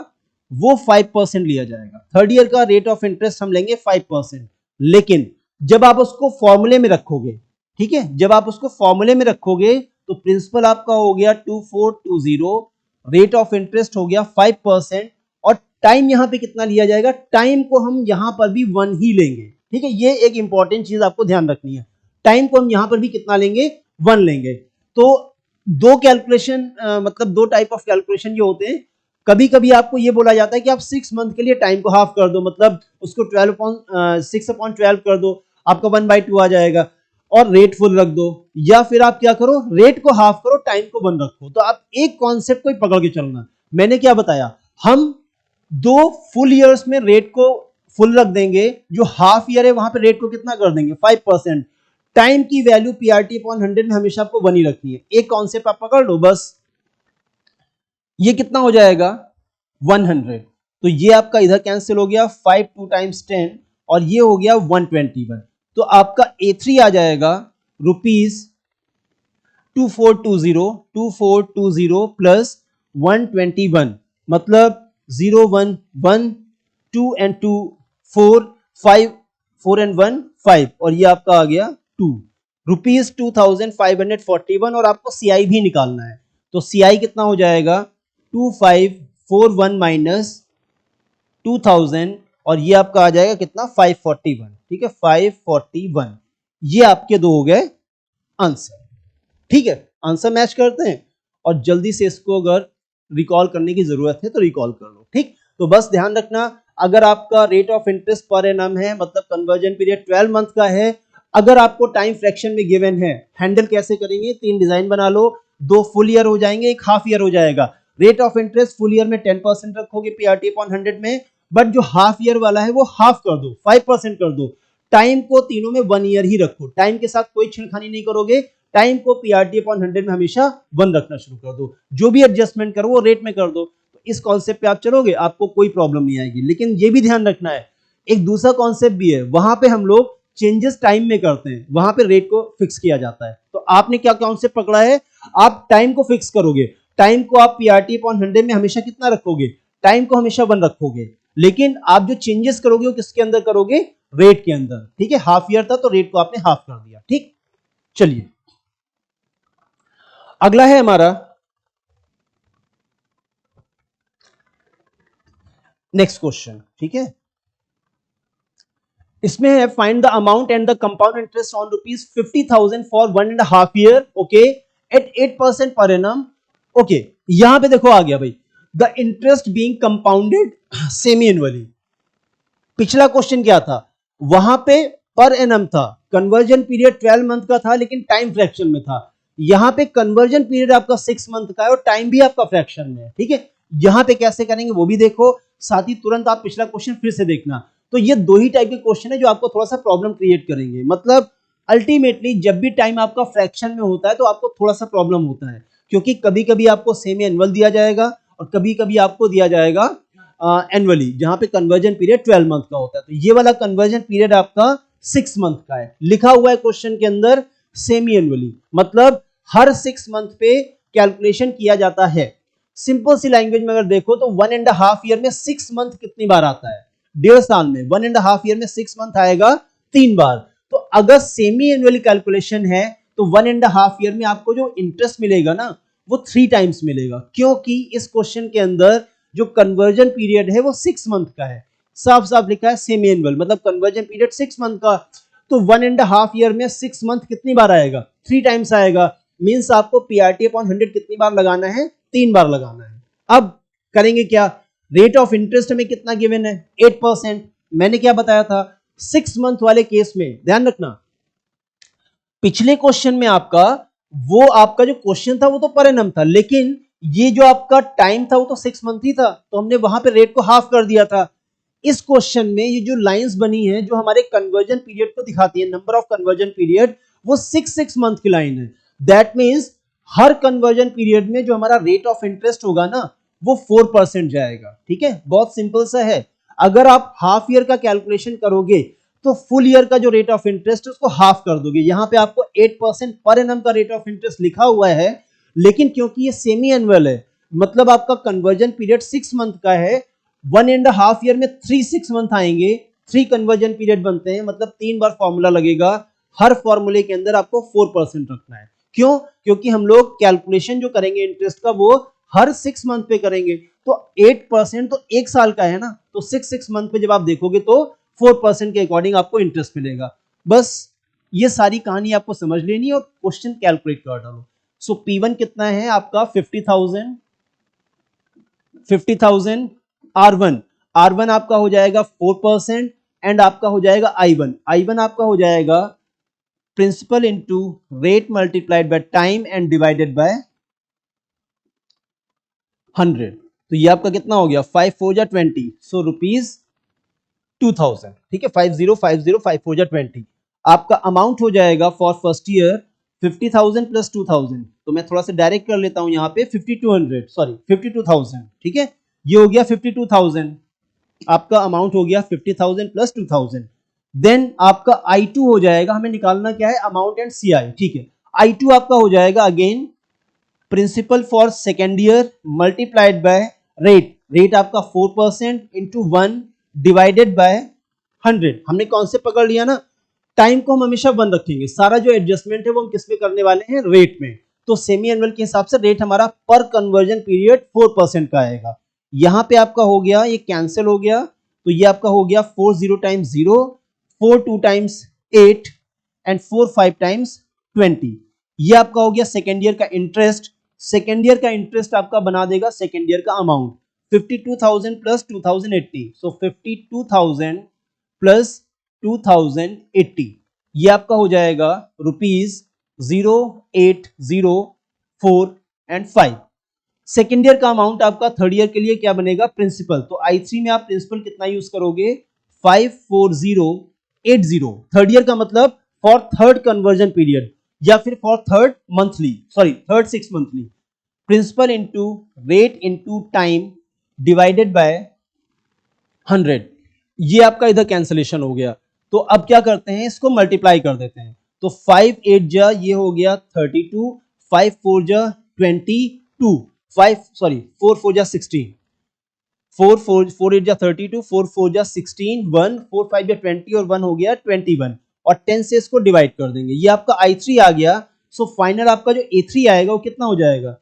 वो 5% लिया जाएगा। थर्ड ईयर का रेट ऑफ इंटरेस्ट हम लेंगे 5%। लेकिन जब आप उसको फॉर्मूले में रखोगे, ठीक है, जब आप उसको फॉर्मूले में रखोगे तो प्रिंसिपल आपका हो गया 2420, रेट ऑफ इंटरेस्ट हो गया 5%, और टाइम यहां पे कितना लिया जाएगा, टाइम को हम यहां पर भी 1 ही लेंगे। ठीक है, ये एक इंपॉर्टेंट चीज आपको ध्यान रखनी है, टाइम को हम यहां पर भी कितना लेंगे, 1 लेंगे। तो दो कैलकुलेशन, मतलब 2 टाइप ऑफ कैलकुलेशन ये होते हैं। कभी कभी आपको ये बोला जाता है कि आप 6 मंथ के लिए टाइम को हाफ कर दो, मतलब उसको 6/12 कर दो, आपका 1/2 आ जाएगा और रेट फुल रख दो। या फिर आप क्या करो, रेट को हाफ करो, टाइम को 1 रखो। तो आप एक कॉन्सेप्ट को ही पकड़ के चलना। मैंने क्या बताया, हम 2 फुल ईयर्स में रेट को फुल रख देंगे, जो हाफ ईयर है वहां पे रेट को कितना कर देंगे, 5%। टाइम की वैल्यू PRT/100 में हमेशा आपको 1 ही रखनी है। एक कॉन्सेप्ट आप पकड़ लो बस। ये कितना हो जाएगा, 100। तो ये आपका इधर कैंसिल हो गया, 5 2 टाइम्स 10, और ये हो गया 121। तो आपका A3 आ जाएगा रुपीज 2420 प्लस 121, मतलब 0 1 1 2 एंड 2 4 5 4 एंड 1 5, और ये आपका आ गया 2 रुपीज 2541। और आपको CI भी निकालना है, तो CI कितना हो जाएगा, 2541 माइनस 2000 और ये आपका आ जाएगा कितना 541, ठीक है 541। ये आपके दो हो गए आंसर, ठीक है। आंसर मैच करते हैं और जल्दी से इसको अगर रिकॉल करने की जरूरत है तो रिकॉल कर लो, ठीक। तो बस ध्यान रखना, अगर आपका rate of interest per annum है मतलब कन्वर्जन पीरियड 12 मंथ का है, अगर आपको टाइम फ्रैक्शन में गिवन है, हैंडल कैसे करेंगे, 3 डिजाइन बना लो, 2 फुल ईयर हो जाएंगे, 1 हाफ ईयर हो जाएगा। Rate of interest full year में 10% रखोगे पीआरटी अपॉन 100 में, बट जो हाफ ईयर वाला है वो हाफ कर दो, 5% कर दो। टाइम को तीनों में 1 ईयर ही रखो, टाइम के साथ कोई छेड़खानी नहीं करोगे, टाइम को पीआरटी अपॉन 100 में हमेशा 1 रखना शुरू कर दो, जो भी एडजस्टमेंट करो वो रेट में कर दो। तो इस कॉन्सेप्ट पे आप चलोगे आपको कोई प्रॉब्लम नहीं आएगी। लेकिन ये भी ध्यान रखना है, एक दूसरा कॉन्सेप्ट भी है, वहां पे हम लोग चेंजेस टाइम में करते हैं, वहां पे रेट को फिक्स किया जाता है। तो आपने क्या कॉन्सेप्ट पकड़ा है, आप टाइम को फिक्स करोगे, टाइम को आप पीआरटी अपॉन 100 में हमेशा कितना रखोगे, टाइम को हमेशा 1 रखोगे, लेकिन आप जो चेंजेस करोगे वो किसके अंदर करोगे, रेट के अंदर, ठीक है। हाफ ईयर था तो रेट को आपने हाफ कर दिया, ठीक। चलिए अगला है हमारा नेक्स्ट क्वेश्चन, ठीक है। इसमें है find the amount and the compound interest on ₹50,000 for 1.5 year, okay, at 8% per annum, okay. यहां पे देखो आ गया भाई, the interest being compounded semi annually. पिछला क्वेश्चन क्या था, वहां पे पर एनम था, कन्वर्जन पीरियड 12 मंथ का था लेकिन टाइम फ्रैक्शन में था। यहां पे कन्वर्जन पीरियड आपका 6 मंथ का है और टाइम भी आपका फ्रैक्शन में है, ठीक है। यहां पे कैसे करेंगे वो भी देखो, साथ ही तुरंत आप पिछला क्वेश्चन फिर से देखना। तो ये दो ही टाइप के क्वेश्चन है जो आपको थोड़ा सा प्रॉब्लम क्रिएट करेंगे। मतलब अल्टीमेटली जब भी टाइम आपका फ्रैक्शन में होता है तो आपको थोड़ा सा प्रॉब्लम होता है, क्योंकि कभी कभी आपको सेमी एनुअल दिया जाएगा और कभी कभी आपको दिया जाएगा एनुअली, जहां पे कन्वर्जन पीरियड 12 मंथ का होता है। तो ये वाला कन्वर्जन पीरियड आपका 6 मंथ का है, लिखा हुआ है क्वेश्चन के अंदर सेमी एनुअली, मतलब हर 6 मंथ पे कैलकुलेशन किया जाता है। सिंपल सी लैंग्वेज में अगर देखो तो 1.5 ईयर में 6 मंथ कितनी बार आता है, 1.5 साल में 1.5 ईयर में 6 मंथ आएगा 3 बार। तो अगर सेमी एनुअली कैलकुलेशन है तो 1.5 ईयर में आपको जो इंटरेस्ट मिलेगा ना वो 3 टाइम्स मिलेगा, क्योंकि इस क्वेश्चन के अंदर जो कन्वर्जन पीरियड है वो 6 मंथ का है, साफ साफ लिखा है सेमी एनुअल, मतलब कन्वर्जन पीरियड 6 मंथ का। तो 1.5 ईयर में 6 मंथ कितनी बार आएगा, 3 टाइम्स आएगा, मींस आपको पीआरटी अपॉन 100 कितनी बार लगाना है, 3 बार लगाना है। अब करेंगे क्या, रेट ऑफ इंटरेस्ट हमें कितना गिवन है 8%, मैंने क्या बताया था 6 मंथ वाले केस में, ध्यान रखना पिछले क्वेश्चन में आपका जो क्वेश्चन था वो तो पर एनम था, लेकिन ये जो आपका टाइम था वो तो 6 मंथ ही था, तो हमने वहां पे रेट को हाफ कर दिया था। इस क्वेश्चन में ये जो लाइंस बनी है जो हमारे कन्वर्जन पीरियड को दिखाती है, नंबर ऑफ कन्वर्जन पीरियड, वो 6 मंथ की लाइन है। That means her conversion period में जो हमारा रेट ऑफ इंटरेस्ट होगा ना वो 4% जाएगा, ठीक है। बहुत सिंपल सा है, अगर आप हाफ ईयर का कैलकुलेशन करोगे तो फुल ईयर का जो रेट ऑफ इंटरेस्ट है उसको हाफ कर दोगे। यहां पे आपको 8% पर एनम का रेट ऑफ इंटरेस्ट लिखा हुआ है, लेकिन क्योंकि ये सेमी एनुअल है, मतलब आपका कन्वर्जन पीरियड 6 मंथ का है, 1.5 ईयर में 6 मंथ आएंगे, 3 कन्वर्जन पीरियड बनते हैं, मतलब 3 बार फॉर्मूला लगेगा, हर फॉर्मूले के अंदर आपको 4% रखना है। क्यों, क्योंकि हम लोग कैलकुलेशन जो करेंगे इंटरेस्ट का वो हर 6 मंथ पे करेंगे, तो 8% तो 1 साल का है ना, तो 6 मंथ पे जब आप देखोगे तो 4% के अकॉर्डिंग आपको इंटरेस्ट मिलेगा। बस ये सारी कहानी आपको समझ लेनी और क्वेश्चन कैलकुलेट कर डालो। सो P1 कितना है आपका 50,000 R1 आपका हो जाएगा 4% एंड आपका हो जाएगा I1 आपका हो जाएगा principal into rate multiplied by time and divided by 100। तो ये आपका कितना हो गया 5 4 जा 20, सो ₹2000, ठीक है। 5050 5 4 जा 20, आपका अमाउंट हो जाएगा फॉर फर्स्ट ईयर 50,000 प्लस 2,000, तो मैं थोड़ा सा डायरेक्ट कर लेता हूं यहाँ पे 52,000, ठीक है। ये हो गया 52,000, आपका अमाउंट हो गया 50,000 प्लस 2,000। देन आपका I2 हो जाएगा, हमें निकालना क्या है अमाउंट एंड CI, ठीक है। I2 आपका हो जाएगा again principal for second year multiplied by rate आपका 4% इंटू 1 डिवाइडेड बाय 100। हमने कॉन्सेप्ट पकड़ लिया ना, टाइम को हम हमेशा 1 रखेंगे, सारा जो एडजस्टमेंट है वो हम किस में करने वाले हैं, रेट में। तो सेमी एनुअल के हिसाब से रेट हमारा पर कन्वर्जन पीरियड 4% का आएगा। यहां पे आपका हो गया, ये कैंसिल हो गया, तो ये आपका हो गया 40 टाइम्स 0, 42 टाइम्स 8 एंड 45 टाइम्स 20। ये आपका हो गया सेकेंड ईयर का इंटरेस्ट। सेकेंड ईयर का इंटरेस्ट आपका बना देगा सेकेंड ईयर का अमाउंट 52,000 प्लस 2080, सो 52,000 प्लस 2080 ये आपका हो जाएगा ₹0804 एंड 5। सेकेंड ईयर का अमाउंट आपका थर्ड ईयर के लिए क्या बनेगा, प्रिंसिपल। तो I3 में आप प्रिंसिपल कितना यूज करोगे, 54080। थर्ड ईयर का मतलब फॉर थर्ड कन्वर्जन पीरियड या फिर for third monthly, sorry third 6 monthly. Principal into rate into time divided by 100। ये आपका इधर कैंसिलेशन हो गया। तो अब क्या करते हैं, इसको मल्टीप्लाई कर देते हैं। तो 5 8 जा ये हो गया 32, 5 4 जा 22, 4 4 जा 16, 4 8 जा 32, 4 4 जा 16, 1 4 5 जा 20 और 1 हो गया 21 और 10 से इसको डिवाइड कर देंगे। ये आपका I3 आ गया। सो फाइनल आपका जो A3 आएगा वो कितना हो जाएगा,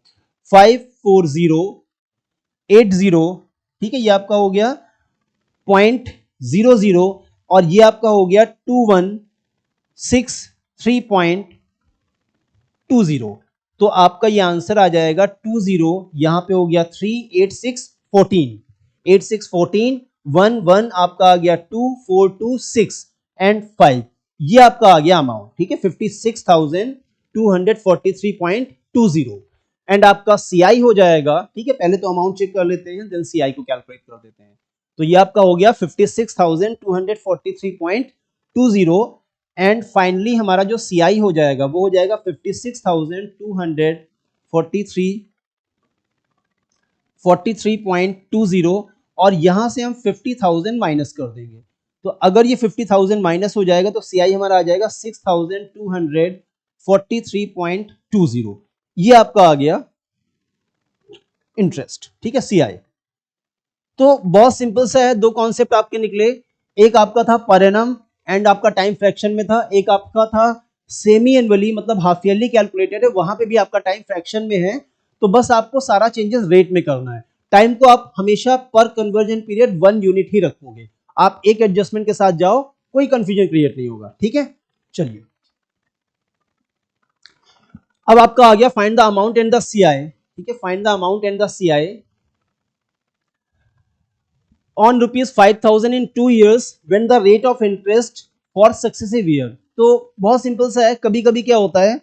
54080। ठीक है, ये आपका हो गया 0.00 और ये आपका हो गया 2163.20। तो आपका ये आंसर आ जाएगा 20, यहां पे हो गया 3 8 6 14, 8 6 14, 1 1 आपका आ गया 2 4 2 6 एंड 5। ये आपका आ गया अमाउंट। ठीक है, 56,243.20 एंड आपका CI हो जाएगा। ठीक है, पहले तो अमाउंट चेक कर लेते हैं, देन CI को कैलकुलेट कर देते हैं। तो ये आपका हो गया 56,243.20 एंड फाइनली हमारा जो CI हो जाएगा वो हो जाएगा 56,243.20 और यहां से हम 50,000 माइनस कर देंगे। तो अगर ये 50,000 माइनस हो जाएगा तो CI हमारा आ जाएगा 6,243.20। ये आपका आ गया इंटरेस्ट। ठीक है, CI। तो बहुत सिंपल सा है, दो कॉन्सेप्ट आपके निकले। एक आपका था पर एनम एंड आपका टाइम फ्रैक्शन में था, एक आपका था सेमी एनुअली मतलब हाफ ईयरली कैलकुलेटेड है, वहां पे भी आपका टाइम फ्रैक्शन में है। तो बस आपको सारा चेंजेस रेट में करना है। टाइम को आप हमेशा पर कन्वर्जन पीरियड 1 यूनिट ही रखोगे। आप एक एडजस्टमेंट के साथ जाओ, कोई कंफ्यूजन क्रिएट नहीं होगा। ठीक है, चलिए अब आपका आ गया find the amount and the CI। ठीक है, find the amount and the CI on rupees 5,000 in 2 years when the rate of interest for successive year। तो बहुत सिंपल सा है, कभी कभी क्या होता है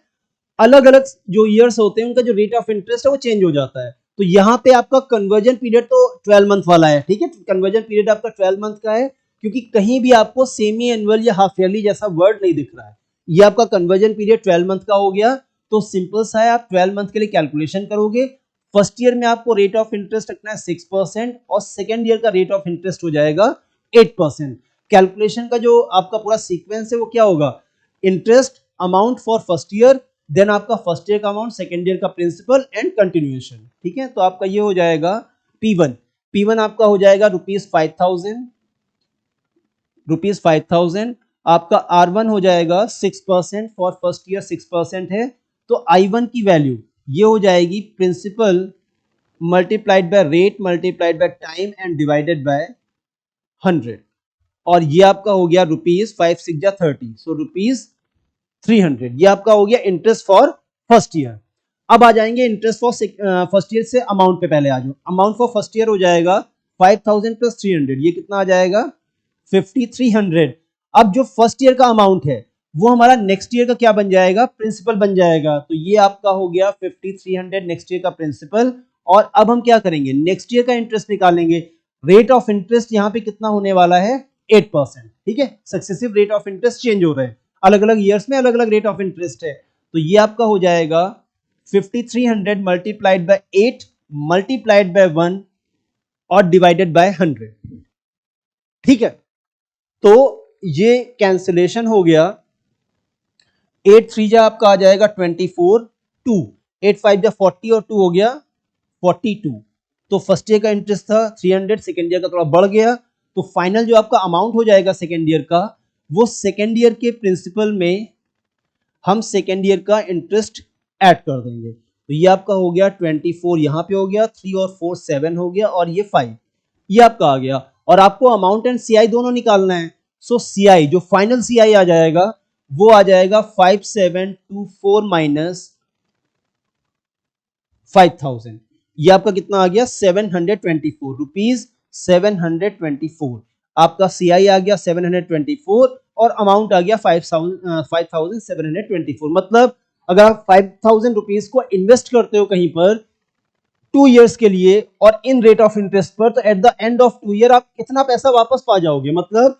अलग अलग जो ईयर्स होते हैं उनका जो रेट ऑफ इंटरेस्ट है वो चेंज हो जाता है। तो यहाँ पे आपका कन्वर्जन पीरियड तो 12 मंथ वाला है। ठीक है, कन्वर्जन पीरियड आपका 12 मंथ का है क्योंकि कहीं भी आपको सेमी एनुअल या हाफ ईयरली जैसा वर्ड नहीं दिख रहा है। ये आपका कन्वर्जन पीरियड 12 मंथ का हो गया। तो सिंपल सा है, आप 12 मंथ के लिए कैलकुलेशन करोगे। फर्स्ट ईयर में आपको रेट ऑफ इंटरेस्ट रखना है 6% और सेकेंड ईयर का रेट ऑफ इंटरेस्ट हो जाएगा 8%। कैलकुलेशन का जो आपका पूरा सीक्वेंस है वो क्या होगा, interest amount for first year, then आपका फर्स्ट ईयर का अमाउंट, सेकेंड ईयर का प्रिंसिपल एंड कंटिन्यूएशन। ठीक है, तो आपका ये हो जाएगा P1 आपका हो जाएगा ₹5,000 आपका R1 हो जाएगा 6% फॉर फर्स्ट ईयर 6% है। तो I1 की वैल्यू ये हो जाएगी principal multiplied by rate multiplied by time and divided by 100 और ये आपका हो गया ₹5 6 जा 30, सो ₹300। ये आपका हो गया इंटरेस्ट फॉर फर्स्ट ईयर। अब आ जाएंगे इंटरेस्ट फॉर फर्स्ट ईयर से अमाउंट पे पहले आ जाओ। अमाउंट फॉर फर्स्ट ईयर हो जाएगा 5,000 प्लस 300, ये कितना आ जाएगा 5,300। अब जो फर्स्ट ईयर का अमाउंट है वो हमारा नेक्स्ट ईयर का क्या बन जाएगा, प्रिंसिपल बन जाएगा। तो ये आपका हो गया 5,300 नेक्स्ट ईयर का प्रिंसिपल। और अब हम क्या करेंगे, नेक्स्ट ईयर का इंटरेस्ट निकालेंगे। रेट ऑफ इंटरेस्ट यहाँ पे कितना होने वाला है 8%। ठीक है, successive rate of interest change हो रहे हैं, अलग अलग ईयर्स में अलग अलग रेट ऑफ इंटरेस्ट है। तो ये आपका हो जाएगा 5,300 मल्टीप्लाइड बाय 8 मल्टीप्लाइड बाय 1 और डिवाइडेड बाय 100। ठीक है, तो ये कैंसिलेशन हो गया। 8 3 जा आपका आ जाएगा 24, 2 8 5 जा 40 और 2 हो गया 42। तो फर्स्ट ईयर का इंटरेस्ट था 300, सेकेंड ईयर का थोड़ा बढ़ गया। तो फाइनल जो आपका अमाउंट हो जाएगा सेकेंड ईयर का, वो सेकेंड ईयर के प्रिंसिपल में हम सेकेंड ईयर का इंटरेस्ट ऐड कर देंगे। तो ये आपका हो गया 24, यहाँ पे हो गया 3 और 4 7 हो गया और ये 5, ये आपका आ गया। और आपको अमाउंट एंड सीआई दोनों निकालना है। सो सीआई जो फाइनल सीआई आ जाएगा वो आ जाएगा 5724 माइनस 5000। ये आपका कितना आ गया 724 रुपीज 724। आपका सीआई आ गया 724 और अमाउंट आ गया 5724। मतलब अगर आप 5000 रुपीज को इन्वेस्ट करते हो कहीं पर 2 इयर्स के लिए और इन रेट ऑफ इंटरेस्ट पर, तो at the end of 2 year आप कितना पैसा वापस पा जाओगे, मतलब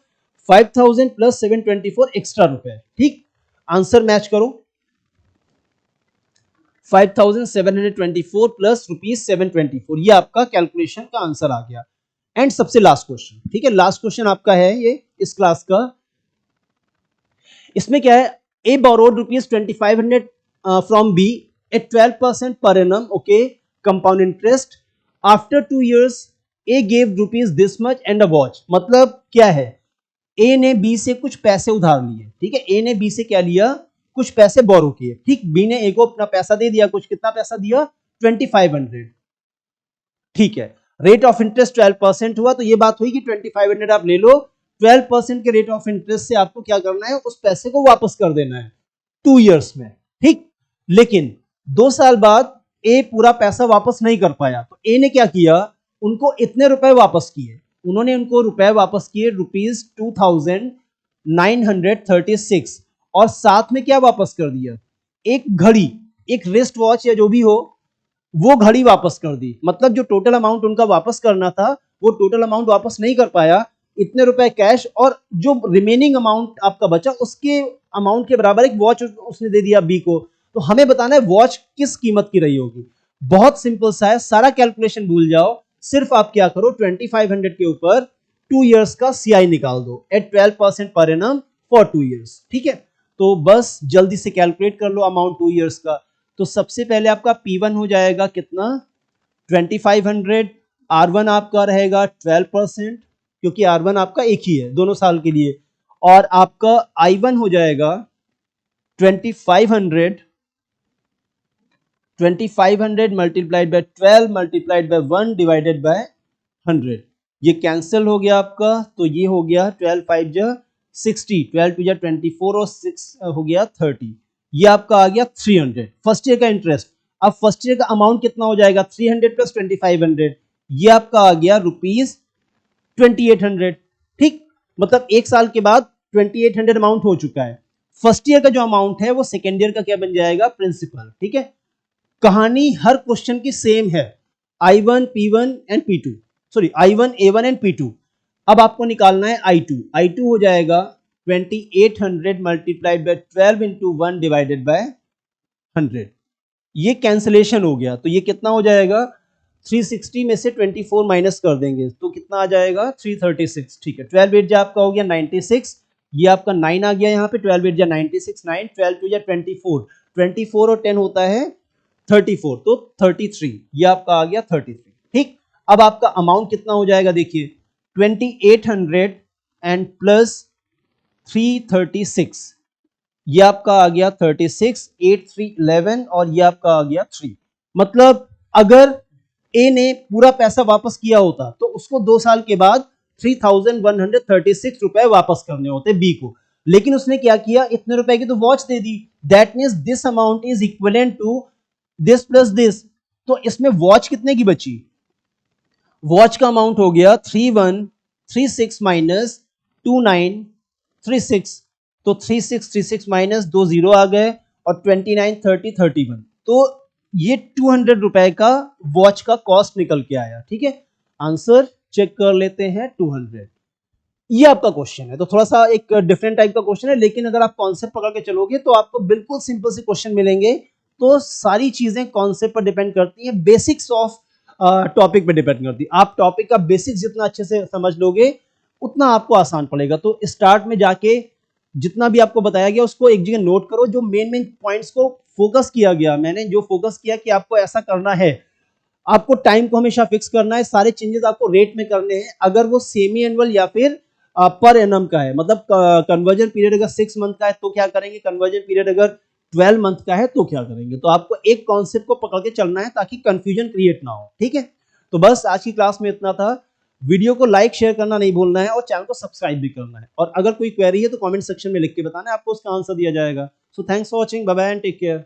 5000 प्लस 724 एक्स्ट्रा रुपए। ठीक, आंसर मैच करो, 5724 प्लस रुपीज 724, ये आपका कैलकुलेशन का आंसर आ गया। एंड सबसे लास्ट क्वेश्चन, ठीक है, लास्ट क्वेश्चन आपका है ये इस क्लास का। इसमें क्या है, a borrowed rupees 2500 from b at 12% per annum, okay, compound interest. After 2 years a gave rupees this much and a watch. मतलब क्या है, ए ने बी से कुछ पैसे उधार लिए, ठीक है, ए ने बी से क्या लिया, कुछ पैसे बोरो किए, ठीक, बी ने ए को अपना पैसा दे दिया, कुछ कितना पैसा दिया 2500, ठीक है, रेट ऑफ इंटरेस्ट 12% हुआ, तो ये बात हुई कि 2500 आप ले लो, 12% के रेट ऑफ इंटरेस्ट से आपको क्या करना है, उस पैसे को वापस कर देना है 2 years में, ठीक। लेकिन 2 साल बाद ए पूरा पैसा वापस नहीं कर पाया, तो ए ने क्या किया, उनको इतने रुपए वापस किए, उन्होंने उनको रुपए वापस किए रुपीज 2936, और साथ में क्या वापस कर दिया, एक घड़ी, एक रिस्ट वॉच या जो भी हो, वो घड़ी वापस कर दी। मतलब जो टोटल अमाउंट उनका वापस करना था वो टोटल अमाउंट वापस नहीं कर पाया, इतने रुपए कैश और जो रिमेनिंग अमाउंट आपका बचा उसके अमाउंट के बराबर एक वॉच उसने दे दिया बी को। तो हमें बताना है वॉच किस कीमत की रही होगी। बहुत सिंपल सा है, सारा कैलकुलेशन भूल जाओ, सिर्फ आप क्या करो 2500 के ऊपर 2 इयर्स का सीआई निकाल दो eight 12% per annum for 2 years, ठीक है। तो बस जल्दी से कैलकुलेट कर लो अमाउंट 2 इयर्स का। तो सबसे पहले आपका P1 हो जाएगा कितना 2500, R1 आपका रहेगा 12%, क्योंकि R1 आपका एक ही है दोनों साल के लिए, और आपका I1 हो जाएगा 2500 multiplied by 12 multiplied by 1 divided by 100। ये कैंसिल हो गया आपका, तो ये हो गया 12 5 जा 60, 12 2 जा 24 और 6 हो गया 30। ये आपका आ गया 300 फर्स्ट ईयर का इंटरेस्ट। अब फर्स्ट ईयर का अमाउंट कितना हो जाएगा 300 प्लस 2500, ये आपका आ गया रुपीज 2800, ठीक। मतलब एक साल के बाद 2800 अमाउंट हो चुका है। फर्स्ट ईयर का जो अमाउंट है वो सेकेंड ईयर का क्या बन जाएगा, प्रिंसिपल, ठीक है। कहानी हर क्वेश्चन की सेम है, I1 P1 and P2, sorry I1 A1 and P2। अब आपको निकालना है I2। I2 हो जाएगा 2800 multiplied by 12 into 1 divided by 100। ये कैंसिलेशन हो गया, तो ये कितना हो जाएगा 360 में से 24 माइनस कर देंगे तो कितना आ जाएगा 336, ठीक है। 12 8 जा आपका हो गया 96, ये आपका 9 आ गया यहाँ पे, 12 8 जा 96, 9 12 2 जा 24, 24 और 10 होता है 34, तो 33, ये आपका आ गया 33, ठीक। अब आपका अमाउंट कितना हो जाएगा देखिए 2800 एंड प्लस 336, ये आपका आ गया 36, 8 3 11 और ये आपका आ गया 3। मतलब अगर ए ने पूरा पैसा वापस किया होता तो उसको 2 साल के बाद 3136 रुपए वापस करने होते बी को, लेकिन उसने क्या किया, इतने रुपए की तो वॉच दे दी, that means this amount is equivalent to this plus this. तो इसमें वॉच कितने की बची, वॉच का अमाउंट हो गया 3136 माइनस 2936, तो 3636 माइनस 2 जीरो आ गए और 29 30 31, तो ये 200 रुपए का वॉच का कॉस्ट निकल के आया, ठीक है। आंसर चेक कर लेते हैं 200। ये आपका क्वेश्चन है, तो थोड़ा सा एक डिफरेंट टाइप का क्वेश्चन है, लेकिन अगर आप कॉन्सेप्ट पकड़ के चलोगे तो आपको बिल्कुल सिंपल से क्वेश्चन मिलेंगे। तो सारी चीजें कॉन्सेप्ट पर डिपेंड करती हैं, बेसिक्स ऑफ टॉपिक पे डिपेंड करती है। आप टॉपिक का बेसिक्स जितना अच्छे से समझ लोगे उतना आपको आसान पड़ेगा। तो स्टार्ट में जाके जितना भी आपको बताया गया उसको एक जगह नोट करो, जो मेन मेन पॉइंट्स को फोकस किया गया, मैंने जो फोकस किया कि आपको ऐसा करना है, आपको टाइम को हमेशा फिक्स करना है, सारे चेंजेस आपको रेट में करने हैं, अगर वो सेमी एनुअल या फिर पर एनम का है, मतलब कन्वर्जन पीरियड अगर 6 मंथ का है तो क्या करेंगे, कन्वर्जन पीरियड अगर 12 मंथ का है तो क्या करेंगे। तो आपको एक कॉन्सेप्ट को पकड़ के चलना है ताकि कंफ्यूजन क्रिएट ना हो, ठीक है। तो बस आज की क्लास में इतना था। वीडियो को लाइक शेयर करना नहीं भूलना है और चैनल को सब्सक्राइब भी करना है। और अगर कोई क्वेरी है तो कमेंट सेक्शन में लिख के बताना है, आपको उसका आंसर दिया जाएगा। So thanks for watching, bye bye and take care.